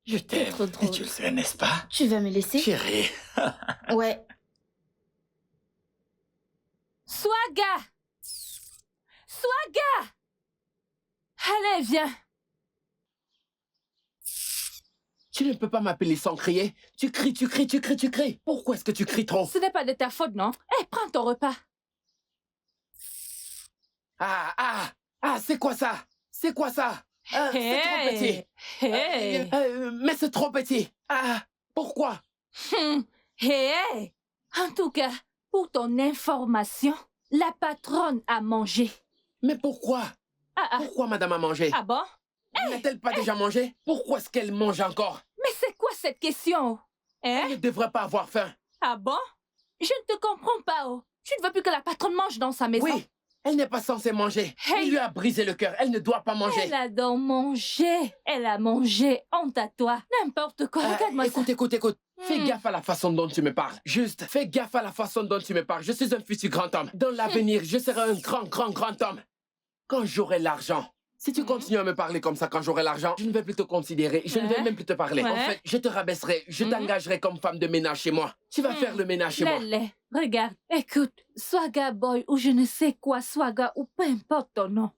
Je t'aime, trop et drôle. tu le sais, n'est-ce pas? Tu vas me laisser? Chérie. Ouais. Swaga! Swaga! Allez, viens. Tu ne peux pas m'appeler sans crier. Tu cries, tu cries, tu cries, tu cries. Pourquoi est-ce que tu cries trop? Ce n'est pas de ta faute, non? Hé, prends ton repas. C'est quoi ça? C'est quoi ça? C'est trop petit. Hé! Mais c'est trop petit. Pourquoi? Hé! En tout cas, pour ton information, la patronne a mangé. Mais pourquoi? Ah Pourquoi madame a mangé? bon? N'a-t-elle pas déjà mangé? Pourquoi est-ce qu'elle mange encore? Mais c'est quoi cette question? Elle Hein? ne devrait pas avoir faim. Ah bon? Je ne te comprends pas, oh. Tu ne veux plus que la patronne mange dans sa maison? Oui, elle n'est pas censée manger. Hey. Il lui a brisé le cœur. Elle ne doit pas manger. Elle a donc mangé. Elle a mangé. Honte à toi. N'importe quoi. Regarde-moi ça. Écoute. Fais gaffe à la façon dont tu me parles. Juste, fais gaffe à la façon dont tu me parles. Je suis un futur grand homme. Dans l'avenir, je serai un grand homme. Quand j'aurai l'argent. Si tu continues à me parler comme ça quand j'aurai l'argent, je ne vais plus te considérer. Je ne vais même plus te parler. En fait, je te rabaisserai. Je t'engagerai comme femme de ménage chez moi. Tu vas faire le ménage chez moi. Lélé, regarde. Écoute, Swaga Boy ou je ne sais quoi, Swaga ou peu importe ton nom.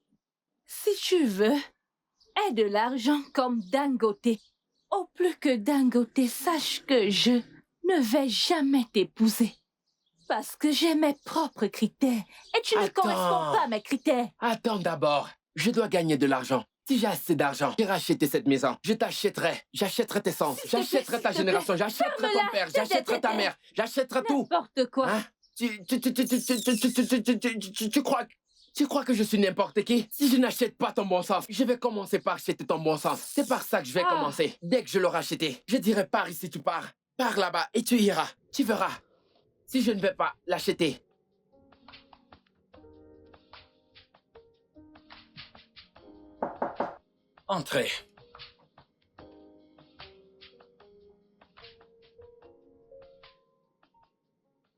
Si tu veux, aie de l'argent comme Dangote. Au plus que Dangote sache que je ne vais jamais t'épouser. Parce que j'ai mes propres critères. Et tu ne Attends. corresponds pas à mes critères. Attends d'abord. Je dois gagner de l'argent. Si j'ai assez d'argent, j'ai racheté cette maison. Je t'achèterai. J'achèterai tes sens. S'il te plaît, J'achèterai ta s'il te plaît, génération. J'achèterai ton ferme-la. père. J'achèterai ta mère. J'achèterai tout. N'importe quoi. Hein? Tu crois que je suis n'importe qui? Si je n'achète pas ton bon sens, je vais commencer par acheter ton bon sens. C'est par ça que je vais commencer. Dès que je l'aurai acheté, je dirai par ici tu pars. Pars là-bas et tu iras. Tu verras. Si je ne vais pas l'acheter. Entrez.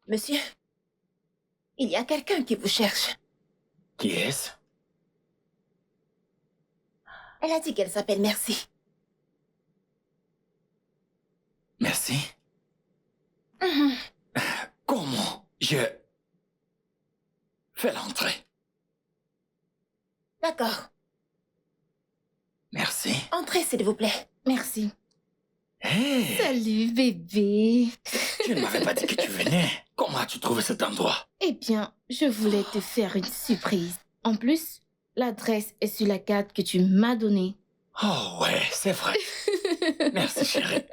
Monsieur, il y a quelqu'un qui vous cherche. Qui est-ce? Elle a dit qu'elle s'appelle Merci. Merci. Comment je fais l'entrée? D'accord. Merci. Entrez, s'il vous plaît. Merci. Hé, Salut, bébé. tu ne m'avais pas dit que tu venais. Comment as-tu trouvé cet endroit? Eh bien, je voulais te faire une surprise. En plus, l'adresse est sur la carte que tu m'as donnée. Oh ouais, c'est vrai. Merci, chérie.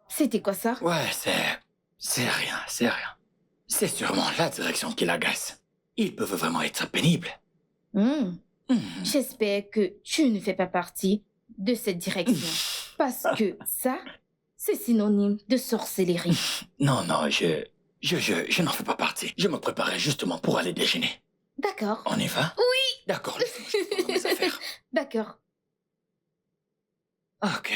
C'était quoi ça? Ouais, c'est rien, c'est rien. C'est sûrement la direction qui l'agace. Ils peuvent vraiment être pénibles. J'espère que tu ne fais pas partie de cette direction. Parce que ça, c'est synonyme de sorcellerie. Non, je n'en fais pas partie. Je me préparais justement pour aller déjeuner. D'accord. On y va? Oui! D'accord, laisse-moi juste prendre mes affaires. D'accord. Ok.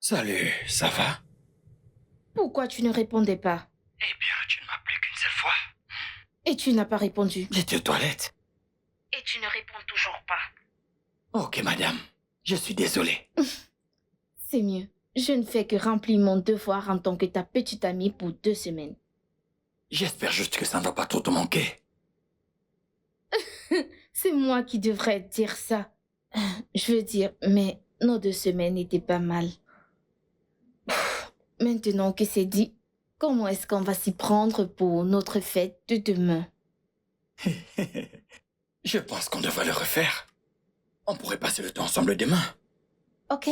Salut, ça va? Pourquoi tu ne répondais pas? Eh bien, tu ne m'as appelé qu'une seule fois. Et tu n'as pas répondu. J'étais aux toilettes. Et tu ne réponds toujours pas. Ok, madame. Je suis désolé. C'est mieux. Je ne fais que remplir mon devoir en tant que ta petite amie pour 2 semaines. J'espère juste que ça ne va pas trop te manquer. C'est moi qui devrais dire ça. Je veux dire, mais nos 2 semaines étaient pas mal. Maintenant que c'est dit, comment est-ce qu'on va s'y prendre pour notre fête de demain? Je pense qu'on devrait le refaire. On pourrait passer le temps ensemble demain. Ok,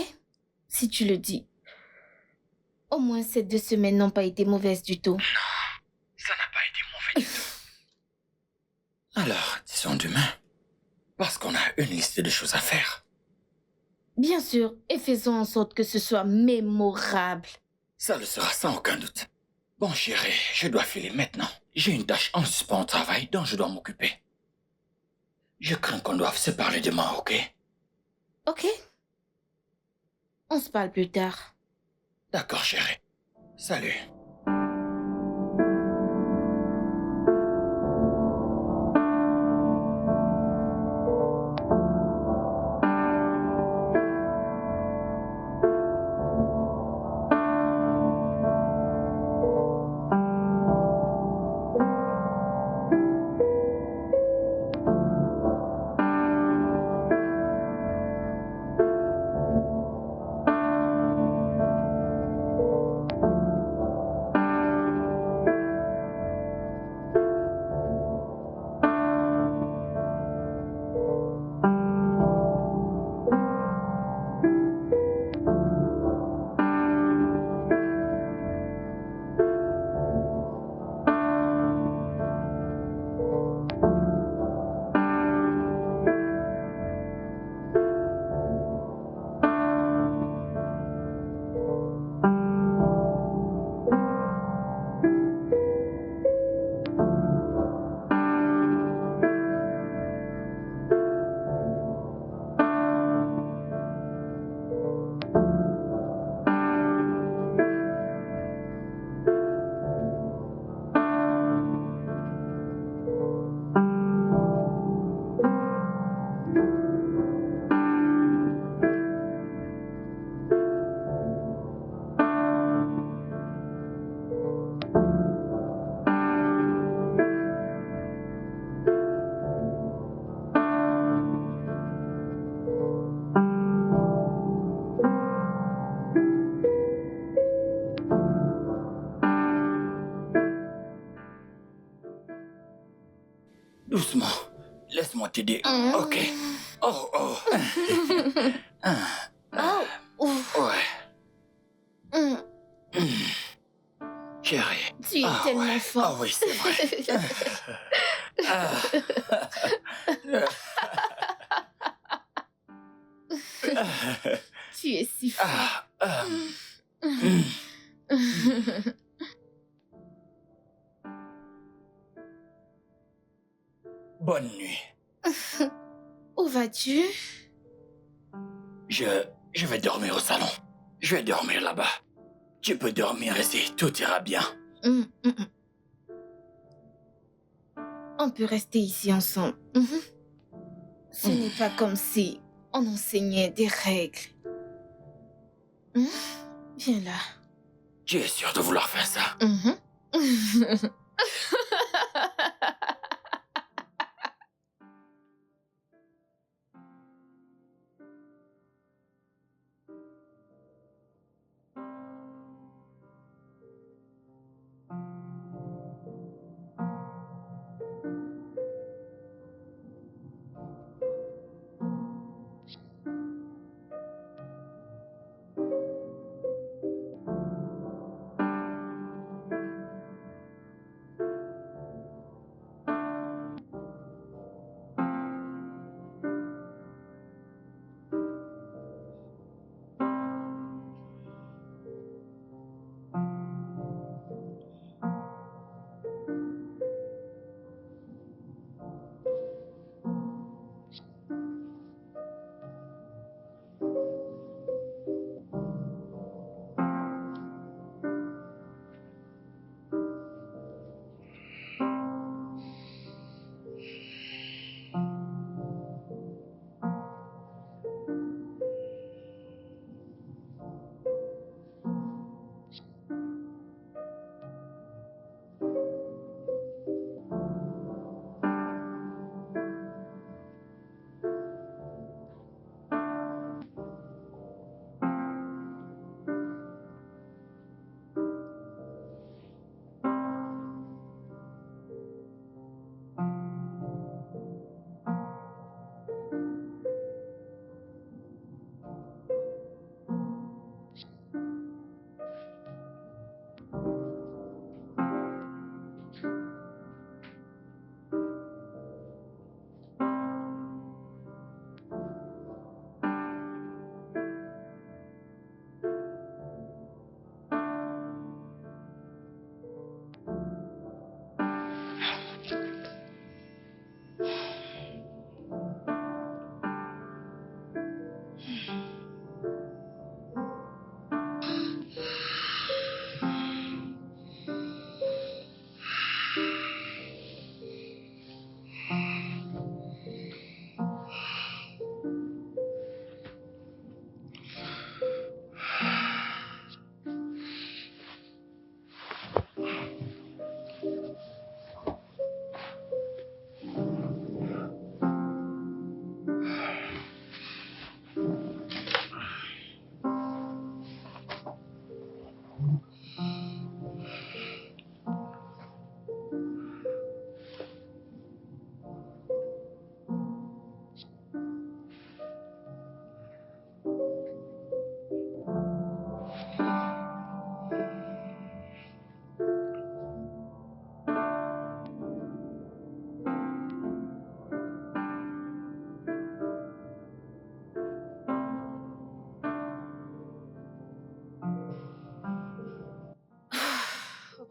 si tu le dis. Au moins ces 2 semaines n'ont pas été mauvaises du tout. Ça n'a pas été mauvais du tout. Alors, disons demain. Parce qu'on a une liste de choses à faire. Bien sûr, et faisons en sorte que ce soit mémorable. Ça le sera sans aucun doute. Bon, chérie, je dois filer maintenant. J'ai une tâche en suspens au travail dont je dois m'occuper. Je crains qu'on doive se parler demain, ok? Ok. On se parle plus tard. D'accord, chérie. Salut. Doucement. Laisse-moi t'aider. Ok. Oh, oh. Oh, ouf. Ouais. Chérie. Tu es tellement ouais. fort. Ah oui, c'est vrai. Tu es si fort. Bonne nuit. Où vas-tu? Je vais dormir au salon. Je vais dormir là-bas. Tu peux dormir ici, tout ira bien. On peut rester ici ensemble. Ce n'est pas comme si on enseignait des règles. Viens là. Tu es sûr de vouloir faire ça?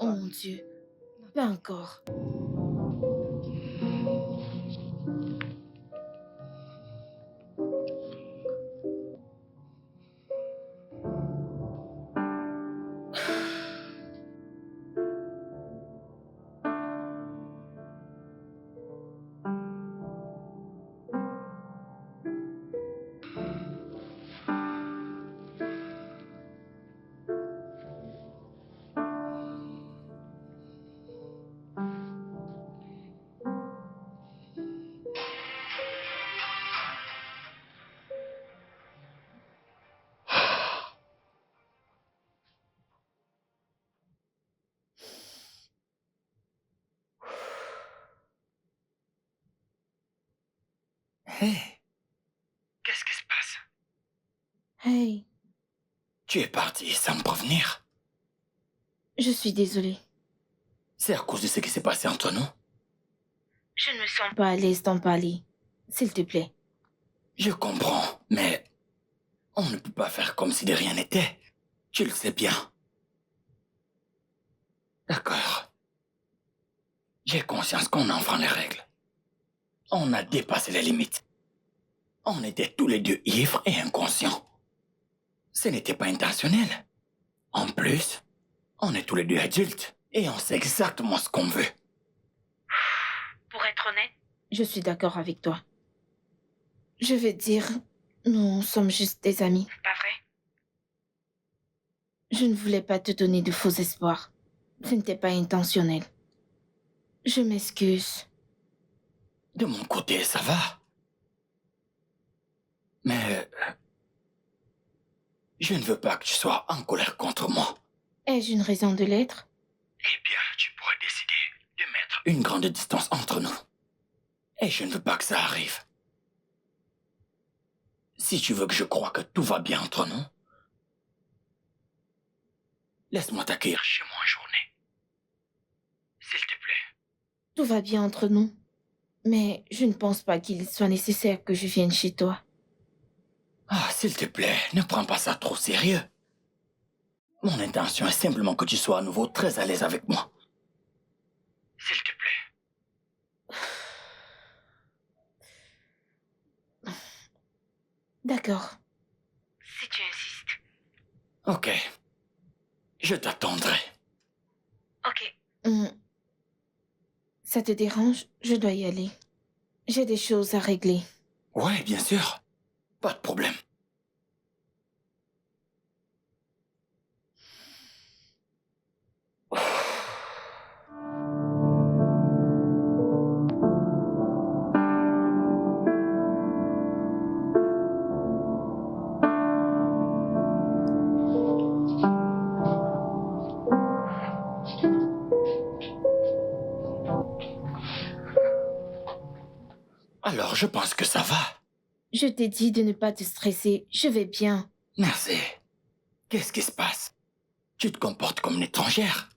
Oh mon Dieu. Pas encore. Hé, qu'est-ce qui se passe? Hey, Tu es parti sans me prévenir. je suis désolée. C'est à cause de ce qui s'est passé entre nous? Je ne me sens Pas à l'aise d'en parler. S'il te plaît. Je comprends, mais on ne peut pas faire comme si de rien n'était. Tu le sais bien. D'accord. J'ai conscience qu'on enfreint les règles. On a dépassé les limites. On était tous les deux ivres et inconscients. Ce n'était pas intentionnel. En plus, on est tous les deux adultes et on sait exactement ce qu'on veut. Pour être honnête, Je suis d'accord avec toi. Je veux dire, nous sommes juste des amis. Pas vrai? Je ne voulais pas te donner de faux espoirs. Ce n'était pas intentionnel. Je m'excuse. De mon côté, ça va. Mais je ne veux pas que tu sois en colère contre moi. Ai-je une raison de l'être? Eh bien, tu pourrais décider de mettre une grande distance entre nous. Et je ne veux pas que ça arrive. Si tu veux que je croie que tout va bien entre nous, laisse-moi t'accueillir chez moi en journée. S'il te plaît. Tout va bien entre nous. Mais je ne pense pas qu'il soit nécessaire que je vienne chez toi. Ah, s'il te plaît, ne prends pas ça trop sérieux. Mon intention est simplement que tu sois à nouveau très à l'aise avec moi. S'il te plaît. D'accord. Si tu insistes. Ok. Je t'attendrai. Ok. Ça te dérange? Je dois y aller. J'ai des choses à régler. Ouais, bien sûr. Pas de problème. Alors, je pense que ça va. Je t'ai dit de ne pas te stresser. Je vais bien. Merci. Qu'est-ce qui se passe? Tu te comportes comme une étrangère.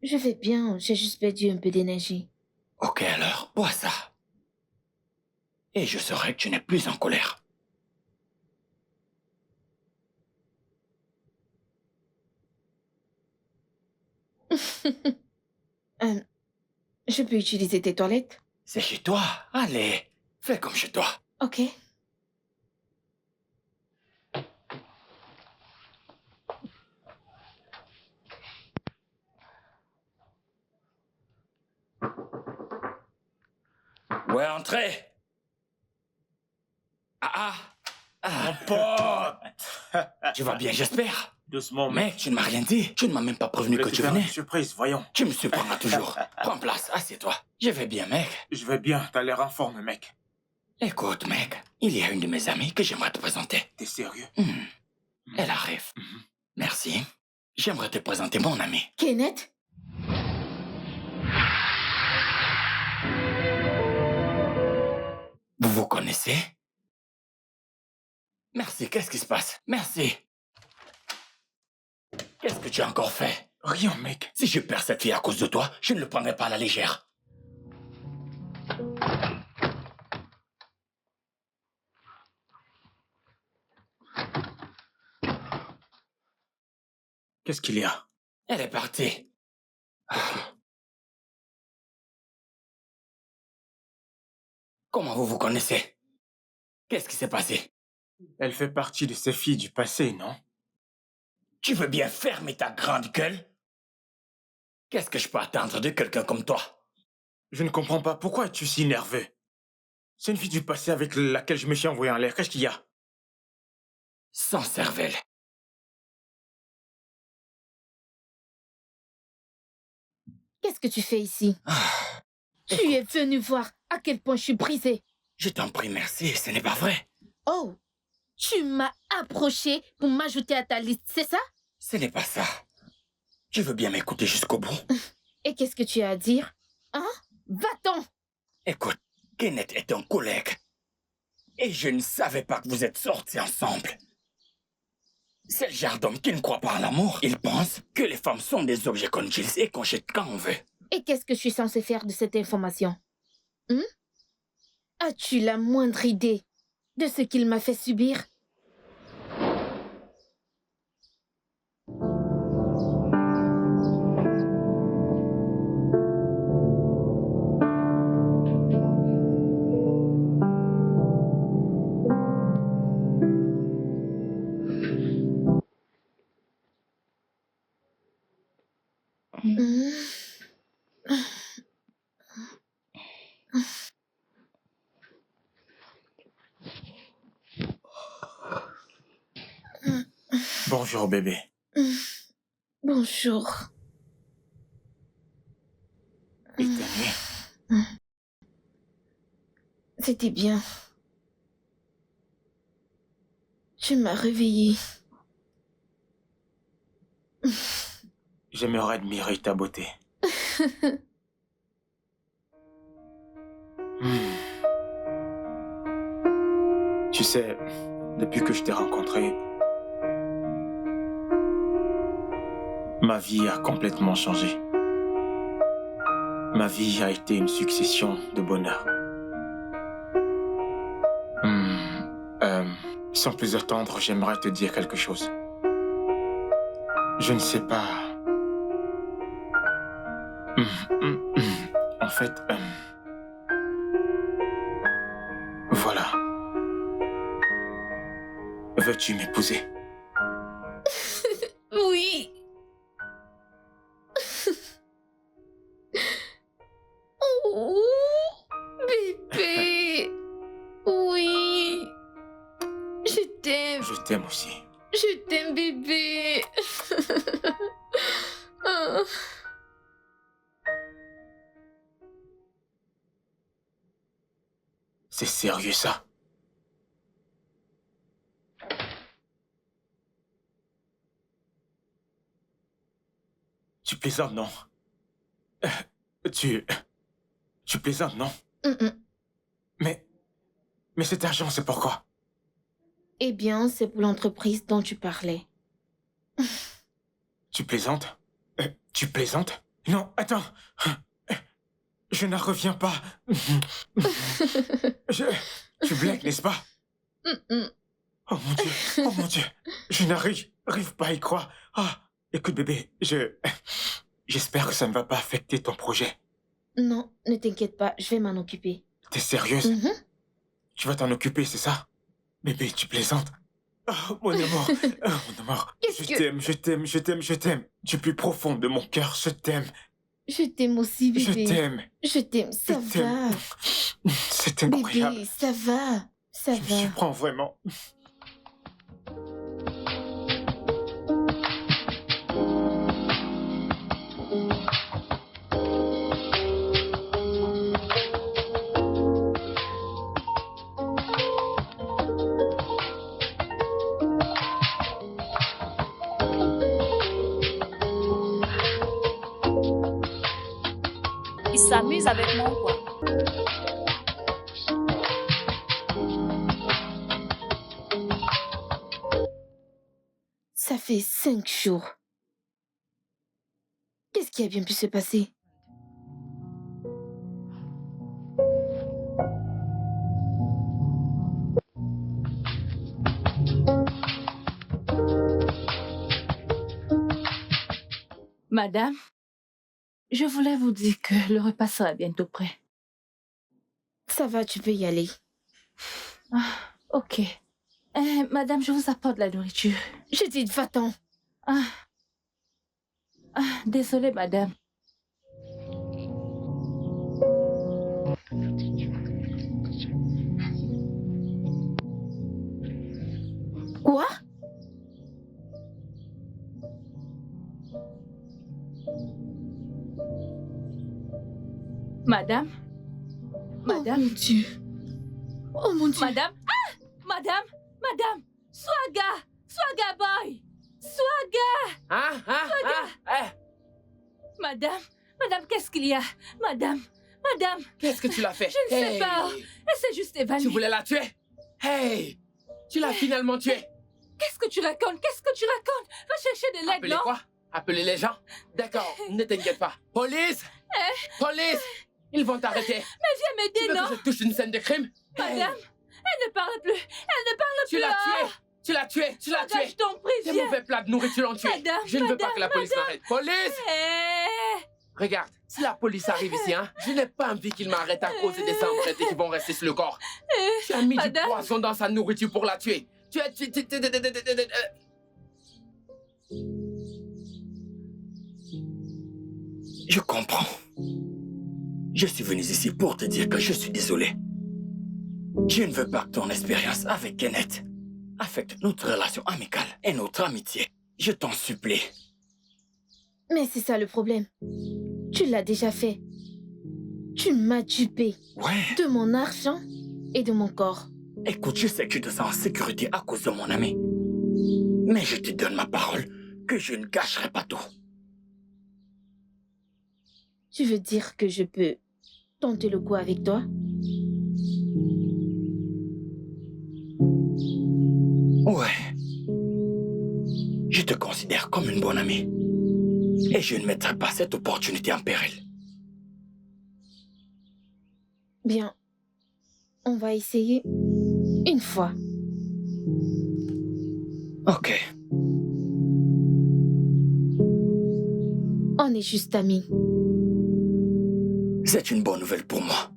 Je vais bien. J'ai juste perdu un peu d'énergie. Ok, alors, bois ça. Et je saurai que tu n'es plus en colère. Je peux utiliser tes toilettes? C'est chez toi. Allez, fais comme chez toi. Ok. Ouais, entrez. Ah, Mon pote! tu vas bien, j'espère. Doucement, mec. Mec, tu ne m'as rien dit. Tu ne m'as même pas prévenu Je que voulais te tu faire venais. une surprise, voyons. Tu me surprendras toujours. Prends place, assieds-toi. Je vais bien, mec. Je vais bien, t'as l'air en forme, mec. Écoute, mec, il y a une de mes amies que j'aimerais te présenter. T'es sérieux? Elle arrive. Mhm. Merci. J'aimerais te présenter mon amie. Kenneth? Vous vous connaissez? Merci, qu'est-ce qui se passe? Merci. Qu'est-ce que tu as encore fait? Rien, mec. Si je perds cette fille à cause de toi, je ne le prendrai pas à la légère. Qu'est-ce qu'il y a? Elle est partie. Comment vous vous connaissez? Qu'est-ce qui s'est passé? Elle fait partie de ces filles du passé, non? Tu veux bien fermer ta grande gueule? Qu'est-ce que je peux attendre de quelqu'un comme toi? Je ne comprends pas. Pourquoi es-tu si nerveux? C'est une fille du passé avec laquelle je me suis envoyé en l'air. Qu'est-ce qu'il y a? Sans cervelle. Qu'est-ce que tu fais ici? Tu es venu voir à quel point je suis brisée. Je t'en prie, merci, ce n'est pas vrai. Oh, tu m'as approché pour m'ajouter à ta liste, c'est ça? Ce n'est pas ça. Tu veux bien m'écouter jusqu'au bout? Et qu'est-ce que tu as à dire? Hein? Va-t'en! Écoute, Kenneth est un collègue. Et je ne savais pas que vous êtes sortis ensemble. C'est le genre d'homme qui ne croit pas en l'amour. Il pense que les femmes sont des objets qu'on utilise et qu'on jette quand on veut. Et qu'est-ce que je suis censée faire de cette information? As-tu la moindre idée de ce qu'il m'a fait subir? Bonjour, bébé. Bonjour. Et ta nuit? C'était bien. Tu m'as réveillée. J'aimerais admirer ta beauté. Tu sais, depuis que je t'ai rencontré, ma vie a complètement changé. Ma vie a été une succession de bonheur. Sans plus attendre, j'aimerais te dire quelque chose. Je ne sais pas... En fait... Voilà. Veux-tu m'épouser? Oui. Oh, bébé. Oui. Je t'aime. Je t'aime aussi. Je t'aime, bébé. Ah. C'est sérieux, ça? Tu plaisantes, non? Tu plaisantes, non? Mais cet argent, c'est pourquoi? Eh bien, c'est pour l'entreprise dont tu parlais. Tu plaisantes? Tu plaisantes? Non, attends. Je n'en reviens pas. Tu blagues, n'est-ce pas? Oh mon Dieu, je n'arrive pas à y croire. Ah, écoute bébé, j'espère que ça ne va pas affecter ton projet. Non, ne t'inquiète pas, je vais m'en occuper. T'es sérieuse? Tu vas t'en occuper, c'est ça? Bébé, tu plaisantes? Oh, mon amour, oh, mon amour. Je t'aime. Du plus profond de mon cœur, je t'aime. Je t'aime aussi, bébé. Je t'aime. Je t'aime, ça va. C'est incroyable. Bébé, ça va. Ça Je va. m'y prends vraiment. Il s'amuse avec moi, quoi. Ça fait 5 jours. Qu'est-ce qui a bien pu se passer? Madame, je voulais vous dire que le repas sera bientôt prêt. Ça va, tu peux y aller. Ah, ok. Madame, je vous apporte la nourriture. Je dis, va-t'en. Désolée, madame. Quoi? Madame? Madame? Oh mon Dieu. Oh mon Dieu. Madame? Ah! Madame? Madame! Swaga! Swaga boy! Swaga! Madame? Madame, qu'est-ce qu'il y a? Madame? Madame? Qu'est-ce que tu l'as fait? Je ne sais pas. Elle s'est juste évanouie. Tu voulais la tuer? Hey! Tu l'as finalement tuée. Qu'est-ce que tu racontes? Qu'est-ce que tu racontes? Va chercher de l'aide, Appelez non? quoi? Appeler les gens? D'accord, ne t'inquiète pas. Police! Police! Ils vont t'arrêter. Mais viens Tu m'aider, veux non? que je touche une scène de crime? Madame, Hey! elle ne parle plus. Elle ne parle Tu plus. l'as tuée! Tu l'as tuée! Tu l'as Madame, tuée! je t'en prie, Tes viens. mauvais plats de nourriture l'ont tuée. Madame, Je ne veux pas madame, que la police madame. m'arrête. Police! Eh, Regarde, si la police arrive ici, hein, je n'ai pas envie qu'ils m'arrêtent à cause des empreintes qui vont rester sur le corps. Tu as mis du madame. poison dans sa nourriture pour la tuer. Tu as... Je comprends. Je suis venu ici pour te dire que je suis désolé. Je ne veux pas que ton expérience avec Kenneth affecte notre relation amicale et notre amitié. Je t'en supplie. Mais c'est ça le problème. Tu l'as déjà fait. Tu m'as dupé Ouais. de mon argent et de mon corps. Écoute, je sais que tu te sens en sécurité à cause de mon ami. Mais je te donne ma parole que je ne gâcherai pas tout. Tu veux dire que je peux tenter le coup avec toi? Ouais. Je te considère comme une bonne amie. Et je ne mettrai pas cette opportunité en péril. Bien. On va essayer une fois. Ok. On est juste amis. C'est une bonne nouvelle pour moi.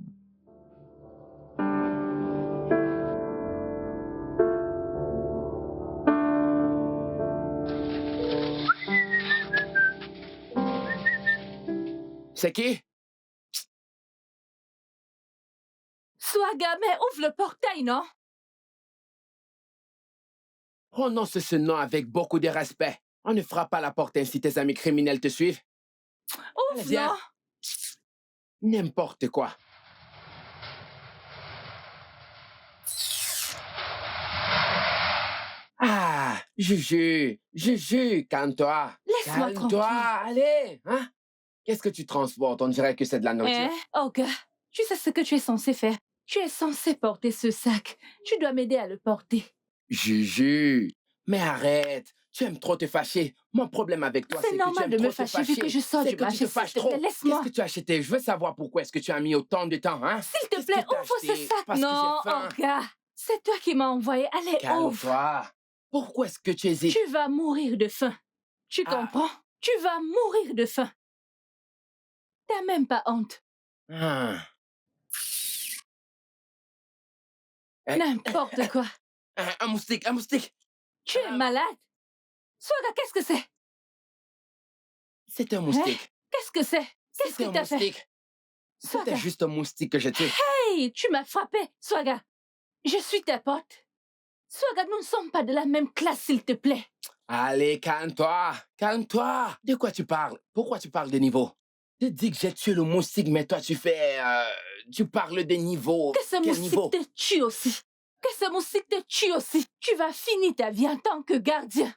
C'est qui? Swaga, mais ouvre le portail, non? Prononce ce nom avec beaucoup de respect. On ne fera pas la porte ainsi tes amis criminels te suivent. Ouvre, Viens. non? N'importe quoi. Ah, Juju, calme-toi. Laisse-moi Calme-toi, allez, hein? Qu'est-ce que tu transportes? On dirait que c'est de la nourriture. Olga, tu sais ce que tu es censé faire. Tu es censé porter ce sac. Tu dois m'aider à le porter. Juju, mais arrête. Tu aimes trop te fâcher. Mon problème avec toi, c'est C'est que tu normal aimes de trop me te fâcher vu que je sors C'est du que tu marché. te fâches S'il te trop. plaît, laisse-moi. Qu'est-ce que tu as acheté? Je veux savoir pourquoi est-ce que tu as mis autant de temps, hein? S'il te Qu'est-ce plaît, que t'as ouvre ce acheté? sac. Parce que Non, j'ai faim. Olga. C'est toi qui m'as envoyé. Allez, ouvre. Calme-toi. Pourquoi est-ce que tu hésites? Tu vas mourir de faim. Tu Ah. comprends? Tu vas mourir de faim. T'as même pas honte. Ah. Eh, N'importe quoi. un moustique, un moustique. Tu es malade. Swaga, qu'est-ce que c'est? C'est un moustique. Qu'est-ce que c'est? Qu'est-ce C'est que un t'as fait? moustique. C'était Swaga. juste un moustique que j'ai tué. Hey, tu m'as frappé, Swaga. Je suis ta pote. Swaga, nous ne sommes pas de la même classe, s'il te plaît. Allez, calme-toi. Calme-toi. De quoi tu parles? Pourquoi tu parles de niveau? Je dis que j'ai tué le moustique, mais toi, tu fais... tu parles des niveaux. Que ce Quel moustique niveau? te tue aussi. Que ce moustique te tue aussi. Tu vas finir ta vie en tant que gardien.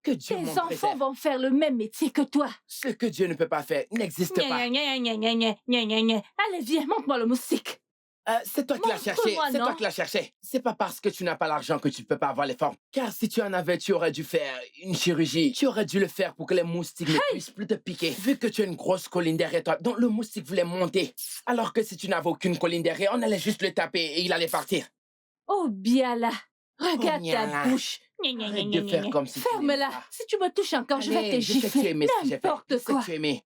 Que Dieu Tes m'en enfants préserve. vont faire le même métier que toi. Ce que Dieu ne peut pas faire n'existe pas. Allez, viens, montre-moi le moustique. C'est toi qui l'as cherché. Montre-moi, C'est toi non? qui l'as cherché. C'est pas parce que tu n'as pas l'argent que tu ne peux pas avoir les formes. Car si tu en avais, tu aurais dû faire une chirurgie. Tu aurais dû le faire pour que les moustiques ne puissent plus te piquer. Vu que tu as une grosse colline derrière toi, dont le moustique voulait monter. Alors que si tu n'avais aucune colline derrière, on allait juste le taper et il allait partir. Oh, Biala. Regarde Oh, ta Biala. bouche. Arrête de faire comme si tu Ferme-la. n'aimais pas. Si tu me touches encore, je vais Allez, te je sais que tu gifler. aimais ce que j'ai fait. N'importe Je sais quoi. que tu aimais.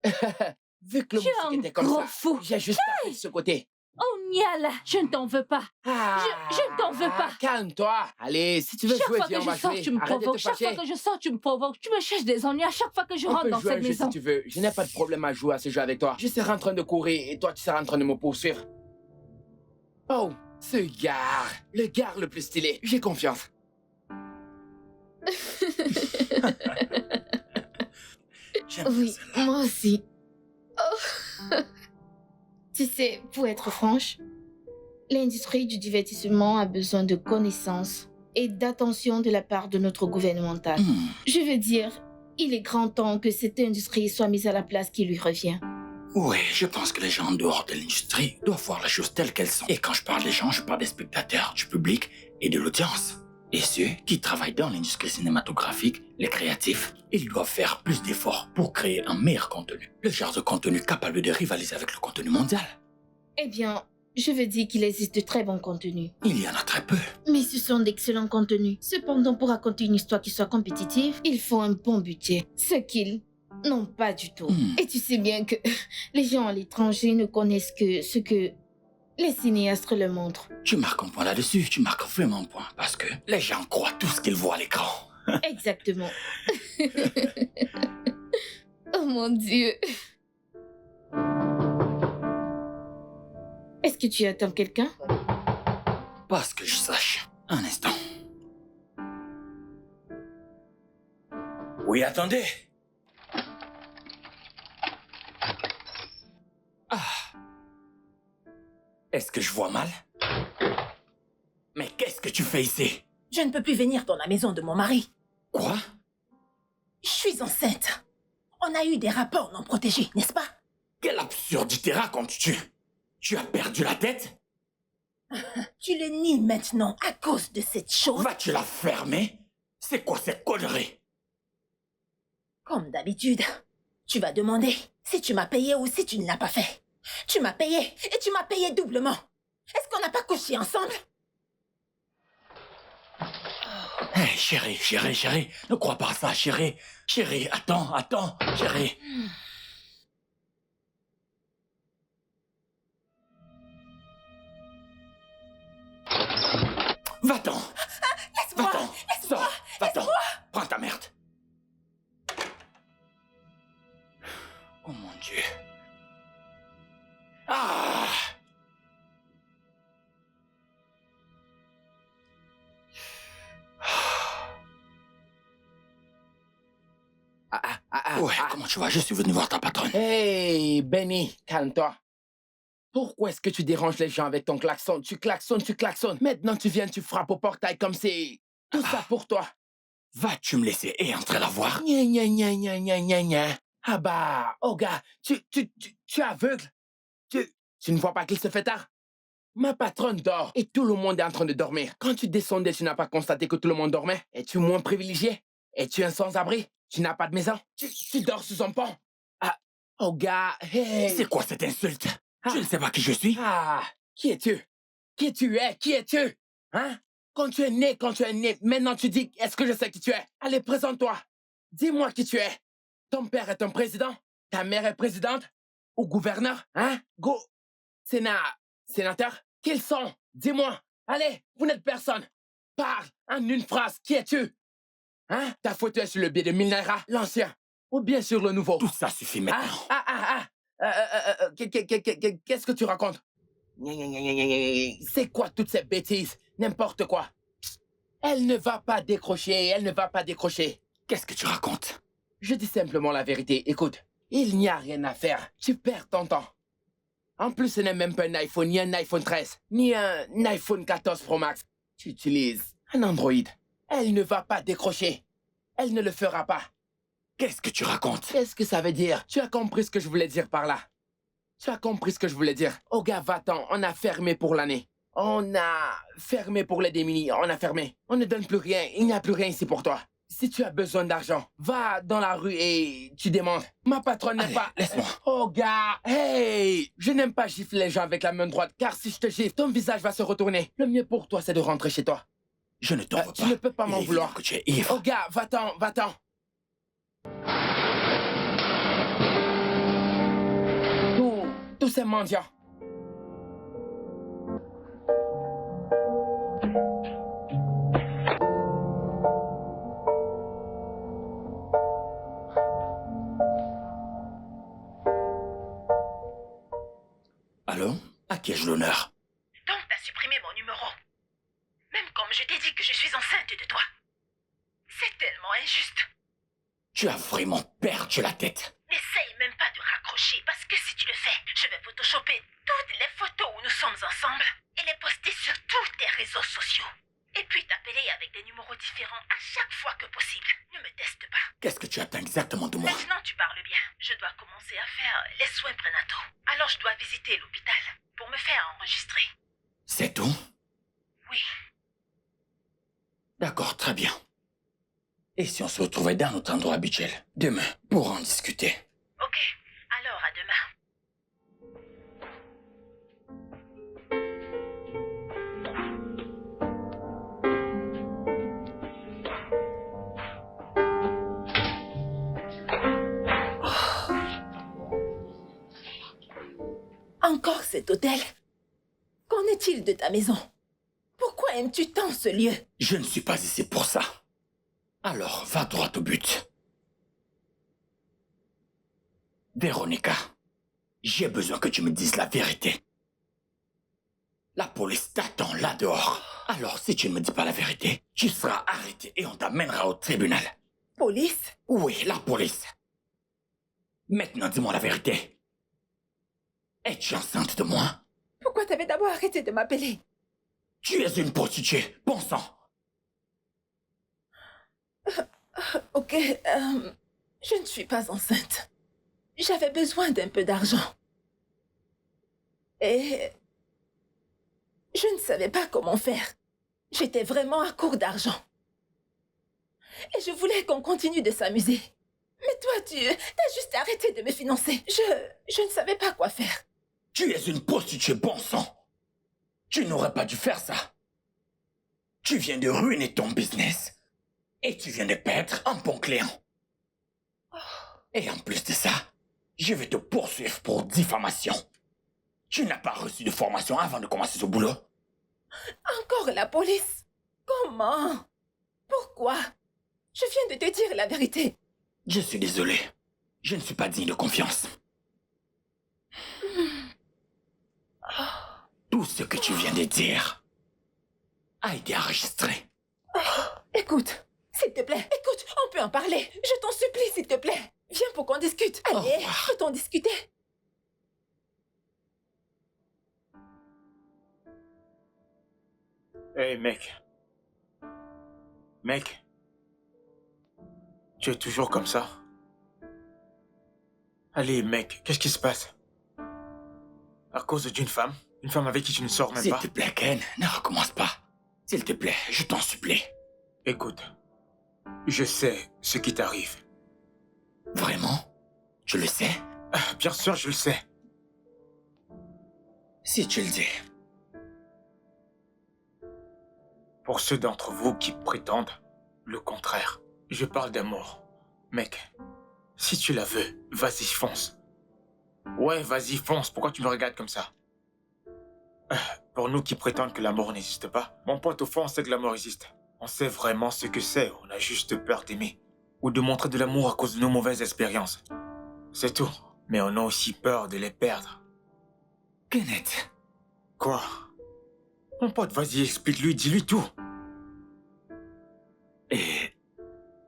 Vu que le Tu es moustique un était comme gros ça, fou. j'ai juste tapé de ce côté. Oh, Niala, je ne t'en veux pas. Ah, Je ne t'en veux pas. Calme-toi. Allez, si tu veux Chaque jouer, fois viens, que on va je sors, jouer. tu me Arrête de provoques. te Chaque fois fâcher. que je sors, tu me provoques. Tu me cherches des ennuis à chaque fois que je On rentre peut dans jouer à cette un jeu maison. si tu veux. Je n'ai pas de problème à jouer à ce jeu avec toi. Je serai en train de courir et toi, tu seras en train de me poursuivre. Oh, ce gars. Le gars le plus stylé. J'ai confiance. J'aime Oui, celle-là. moi aussi. Oh. Tu sais, pour être franche, l'industrie du divertissement a besoin de connaissances et d'attention de la part de notre gouvernemental. Je veux dire, il est grand temps que cette industrie soit mise à la place qui lui revient. Oui, je pense que les gens en dehors de l'industrie doivent voir les choses telles qu'elles sont. Et quand je parle des gens, je parle des spectateurs, du public et de l'audience. Et ceux qui travaillent dans l'industrie cinématographique, les créatifs, ils doivent faire plus d'efforts pour créer un meilleur contenu. Le genre de contenu capable de rivaliser avec le contenu mondial. Eh bien, je veux dire qu'il existe de très bons contenus. Il y en a très peu. Mais ce sont d'excellents contenus. Cependant, pour raconter une histoire qui soit compétitive, il faut un bon budget. Ce qu'ils n'ont pas du tout. Et tu sais bien que les gens à l'étranger ne connaissent que ce que les cinéastes leur montrent. Tu marques un point là-dessus, tu marques vraiment un point. Parce que les gens croient tout ce qu'ils voient à l'écran. Exactement. Oh mon Dieu. Est-ce que tu attends quelqu'un? Parce que je sache. Un instant. Oui, attendez. Ah. Est-ce que je vois mal? Mais qu'est-ce que tu fais ici? Je ne peux plus venir dans la maison de mon mari. Quoi? Je suis enceinte. On a eu des rapports non protégés, n'est-ce pas? Quelle absurdité racontes-tu? Tu as perdu la tête? Tu le nies maintenant à cause de cette chose. Vas-tu la fermer? C'est quoi cette connerie? Comme d'habitude, tu vas demander si tu m'as payé ou si tu ne l'as pas fait. Tu m'as payé et tu m'as payé doublement. Est-ce qu'on n'a pas couché ensemble? Hé, chérie, ne crois pas à ça, chérie. Chérie, attends, chérie. Va-t'en. Laisse-moi, Va-t'en. laisse-moi, Sors, va-t'en. laisse-moi. Prends ta merde. Oh mon Dieu. Ah! Ouais, comment tu vas? Je suis venu voir ta patronne. Hey, Benny, calme-toi. Pourquoi est-ce que tu déranges les gens avec ton klaxon? Tu klaxonnes. Maintenant, tu viens, tu frappes au portail comme c'est... Tout ça pour toi. Vas-tu me laisser et entrer la voir? Gna. Ah bah, oh gars, tu es aveugle? Tu ne vois pas qu'il se fait tard? Ma patronne dort et tout le monde est en train de dormir. Quand tu descendais, tu n'as pas constaté que tout le monde dormait? Es-tu moins privilégié? Es-tu un sans-abri? Tu n'as pas de maison? Tu dors sous un pont? Ah, oh gars, hey! C'est quoi cette insulte? Tu ne sais pas qui je suis? Ah, qui es-tu? Qui es-tu? Hein? Quand tu es né, maintenant tu dis, est-ce que je sais qui tu es? Allez, présente-toi. Dis-moi qui tu es. Ton père est un président? Ta mère est présidente? Ou gouverneur? Hein? Sénateur? Qu'ils sont? Dis-moi. Allez, vous n'êtes personne. Parle en une phrase. Qui es-tu? Hein? Ta photo est sur le billet de 1000 Naira, l'ancien. Ou bien sur le nouveau? Tout ça suffit maintenant. Qu'est-ce que tu racontes? C'est quoi toutes ces bêtises? N'importe quoi. Elle ne va pas décrocher. Qu'est-ce que tu racontes? Je dis simplement la vérité. Écoute, il n'y a rien à faire. Tu perds ton temps. En plus, ce n'est même pas un iPhone, ni un iPhone 13, ni un iPhone 14 Pro Max. Tu utilises un Android. Elle ne va pas décrocher. Elle ne le fera pas. Qu'est-ce que tu racontes? Qu'est-ce que ça veut dire? Tu as compris ce que je voulais dire par là. Oh gars, va-t'en, on a fermé pour l'année. On a fermé pour les démunis, on a fermé. On ne donne plus rien, il n'y a plus rien ici pour toi. Si tu as besoin d'argent, va dans la rue et tu demandes. Ma patronne n'est pas... Laisse-moi. Oh gars, hey! Je n'aime pas gifler les gens avec la main droite, car si je te gifle, ton visage va se retourner. Le mieux pour toi, c'est de rentrer chez toi. Je ne t'en veux pas. Tu ne peux pas m'en vouloir. Que tu es ivre. Oh gars, va-t'en. Tous ces mendiants. Allô? À qui ai-je l'honneur? Donc t'as supprimé mon numéro. Même comme je t'ai dit que je suis enceinte de toi. C'est tellement injuste. Tu as vraiment perdu la tête. N'essaye même pas de raccrocher parce que si tu le fais, je vais photoshopper toutes les photos où nous sommes ensemble et les poster sur tous tes réseaux sociaux. Et puis t'appeler avec des numéros différents à chaque fois que possible. Ne me teste pas. Qu'est-ce que tu attends exactement de moi? Maintenant tu parles bien. Je dois commencer à faire les soins prénataux. Alors je dois visiter l'hôpital pour me faire enregistrer. C'est tout? Oui. D'accord, très bien. Et si on se retrouvait dans notre endroit habituel, demain, pour en discuter? Ok, alors à demain. Encore cet hôtel? Qu'en est-il de ta maison? Pourquoi aimes-tu tant ce lieu? Je ne suis pas ici pour ça. Alors, va droit au but. Véronica, j'ai besoin que tu me dises la vérité. La police t'attend là dehors. Alors, si tu ne me dis pas la vérité, tu seras arrêté et on t'amènera au tribunal. Police? Oui, la police. Maintenant, dis-moi la vérité. Es-tu enceinte de moi? Pourquoi t'avais d'abord arrêté de m'appeler? Tu es une prostituée, bon sang. Ok, je ne suis pas enceinte. J'avais besoin d'un peu d'argent. Et je ne savais pas comment faire. J'étais vraiment à court d'argent. Et je voulais qu'on continue de s'amuser. Mais toi, t'as juste arrêté de me financer. Je ne savais pas quoi faire. Tu es une prostituée, bon sang. Tu n'aurais pas dû faire ça. Tu viens de ruiner ton business. Et tu viens de perdre un bon client. Et en plus de ça, je vais te poursuivre pour diffamation. Tu n'as pas reçu de formation avant de commencer ce boulot? Encore la police? Comment? Pourquoi? Je viens de te dire la vérité. Je suis désolé. Je ne suis pas digne de confiance. Tout ce que tu viens de dire a été enregistré. Écoute, s'il te plaît, écoute, on peut en parler. Je t'en supplie, s'il te plaît. Viens pour qu'on discute. Au Allez, revoir. peut-on discuter? Hey, mec. Mec. Tu es toujours comme ça? Allez, mec, qu'est-ce qui se passe? À cause d'une femme? Une femme avec qui tu ne sors même S'il pas? te plaît, Ken, ne recommence pas. S'il te plaît, je t'en supplie. Écoute, je sais ce qui t'arrive. Vraiment? Tu le sais? Ah, bien sûr, je le sais. Si tu le dis. Pour ceux d'entre vous qui prétendent le contraire, je parle d'amour. Mec, si tu la veux, vas-y, fonce. Ouais, vas-y, fonce. Pourquoi tu me regardes comme ça? Pour nous qui prétendent que l'amour n'existe pas, mon pote, au fond, on sait que l'amour existe. On sait vraiment ce que c'est. On a juste peur d'aimer. Ou de montrer de l'amour à cause de nos mauvaises expériences. C'est tout. Mais on a aussi peur de les perdre. Kenneth, Quoi? Mon pote, vas-y, explique-lui, dis-lui tout. et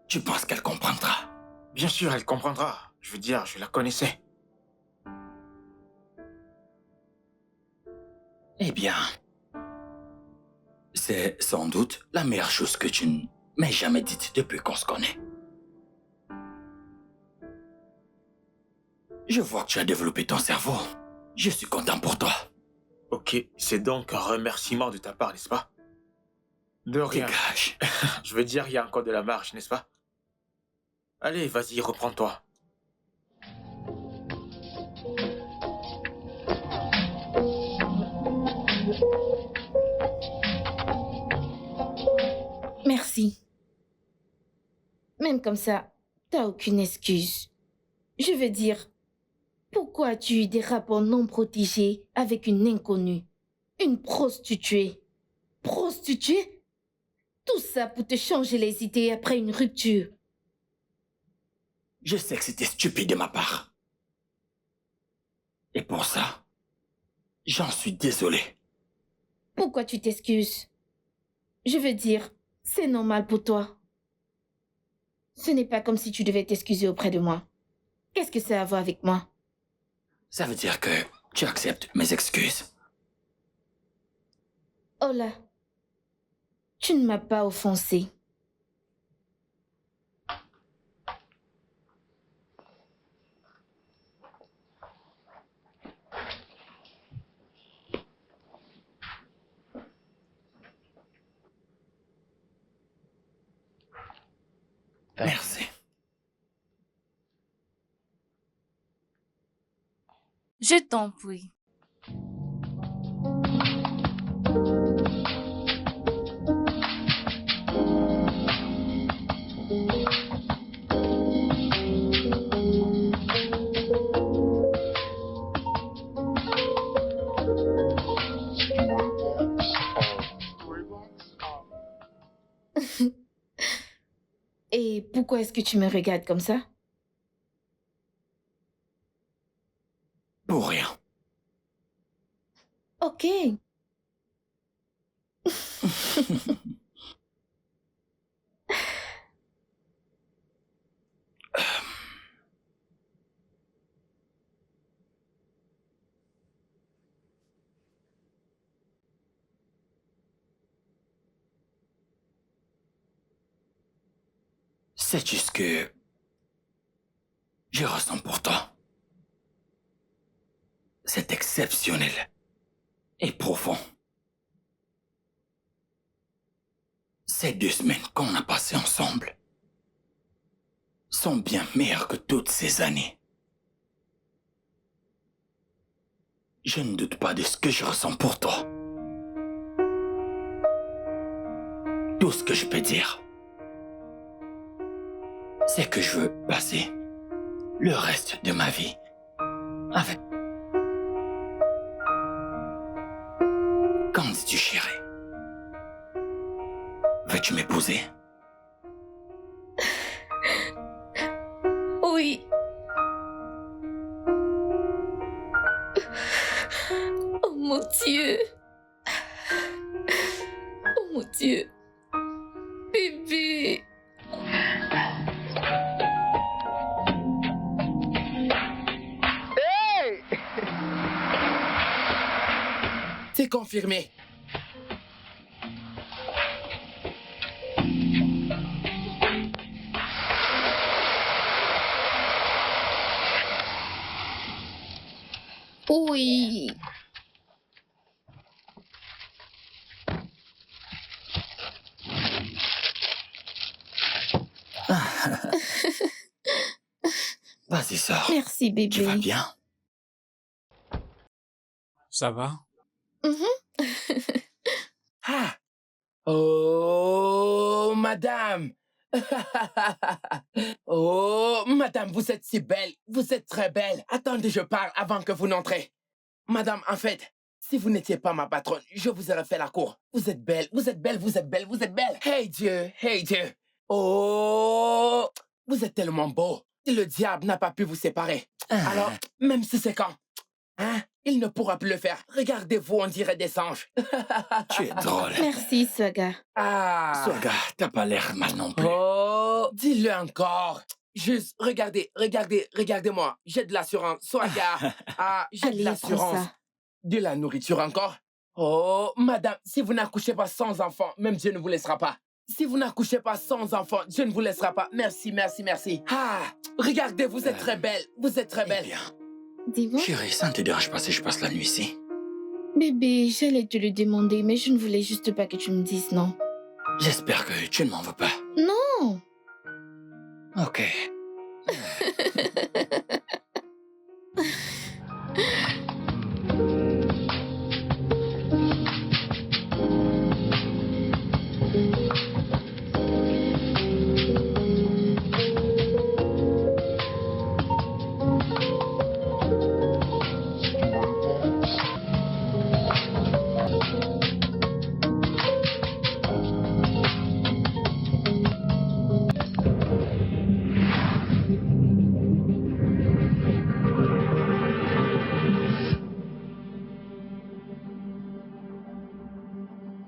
tu penses qu'elle comprendra? Bien sûr, elle comprendra. Je veux dire, je la connaissais. Eh bien, c'est sans doute la meilleure chose que tu ne m'aies jamais dite depuis qu'on se connaît. Je vois que tu as développé ton cerveau. Je suis content pour toi. Ok, c'est donc un remerciement de ta part, n'est-ce pas? De rien. Dégage. Je veux dire, il y a encore de la marge, n'est-ce pas? Allez, vas-y, reprends-toi. Merci. Même comme ça, t'as aucune excuse. Je veux dire, pourquoi as-tu eu des rapports non protégés avec une inconnue? Une prostituée? Prostituée? Tout ça pour te changer les idées après une rupture. Je sais que c'était stupide de ma part. Et pour ça, j'en suis désolé. Pourquoi tu t'excuses? Je veux dire, c'est normal pour toi. Ce n'est pas comme si tu devais t'excuser auprès de moi. Qu'est-ce que ça a à voir avec moi? Ça veut dire que tu acceptes mes excuses. Oh là, tu ne m'as pas offensé. Merci. Je t'en prie. Et pourquoi est-ce que tu me regardes comme ça? Pour rien. Ok. C'est juste que... je ressens pour toi. C'est exceptionnel et profond. Ces 2 semaines qu'on a passées ensemble sont bien meilleures que toutes ces années. Je ne doute pas de ce que je ressens pour toi. Tout ce que je peux dire, c'est que je veux passer le reste de ma vie avec... Qu'en dis-tu, chérie? Veux-tu m'épouser? Oui. Oh mon Dieu. Oh mon Dieu. Bébé. C'est confirmé. Oui. Vas-y, sors. Merci, bébé. Tu vas bien? Ça va? Ah. Oh, madame. Oh, madame, vous êtes si belle. Vous êtes très belle. Attendez, je parle avant que vous n'entrez. Madame, en fait, si vous n'étiez pas ma patronne, je vous aurais fait la cour. Vous êtes belle, vous êtes belle, vous êtes belle, vous êtes belle. Hey Dieu, hey Dieu. Oh, vous êtes tellement beau. Le diable n'a pas pu vous séparer. Alors, même si c'est quand, hein, il ne pourra plus le faire. Regardez-vous, on dirait des anges. Tu es drôle. Merci, Swaga. Ah. Swaga, t'as pas l'air mal non plus. Oh, dis-le encore. Juste, regardez-moi. J'ai de l'assurance. Swaga. Ah, j'ai de Allez, prends l'assurance. ça. De la nourriture encore. Oh, madame, si vous n'accouchez pas sans enfant, même Dieu ne vous laissera pas. Si vous n'accouchez pas sans enfant, Dieu ne vous laissera pas. Merci, merci, merci. Ah, regardez, vous êtes très belle. Vous êtes très Eh belle. bien, Dis-moi. chérie, ça ne te dérange pas si je passe la nuit ici? Bébé, j'allais te le demander, mais je ne voulais juste pas que tu me dises non. J'espère que tu ne m'en veux pas. Non. Ok.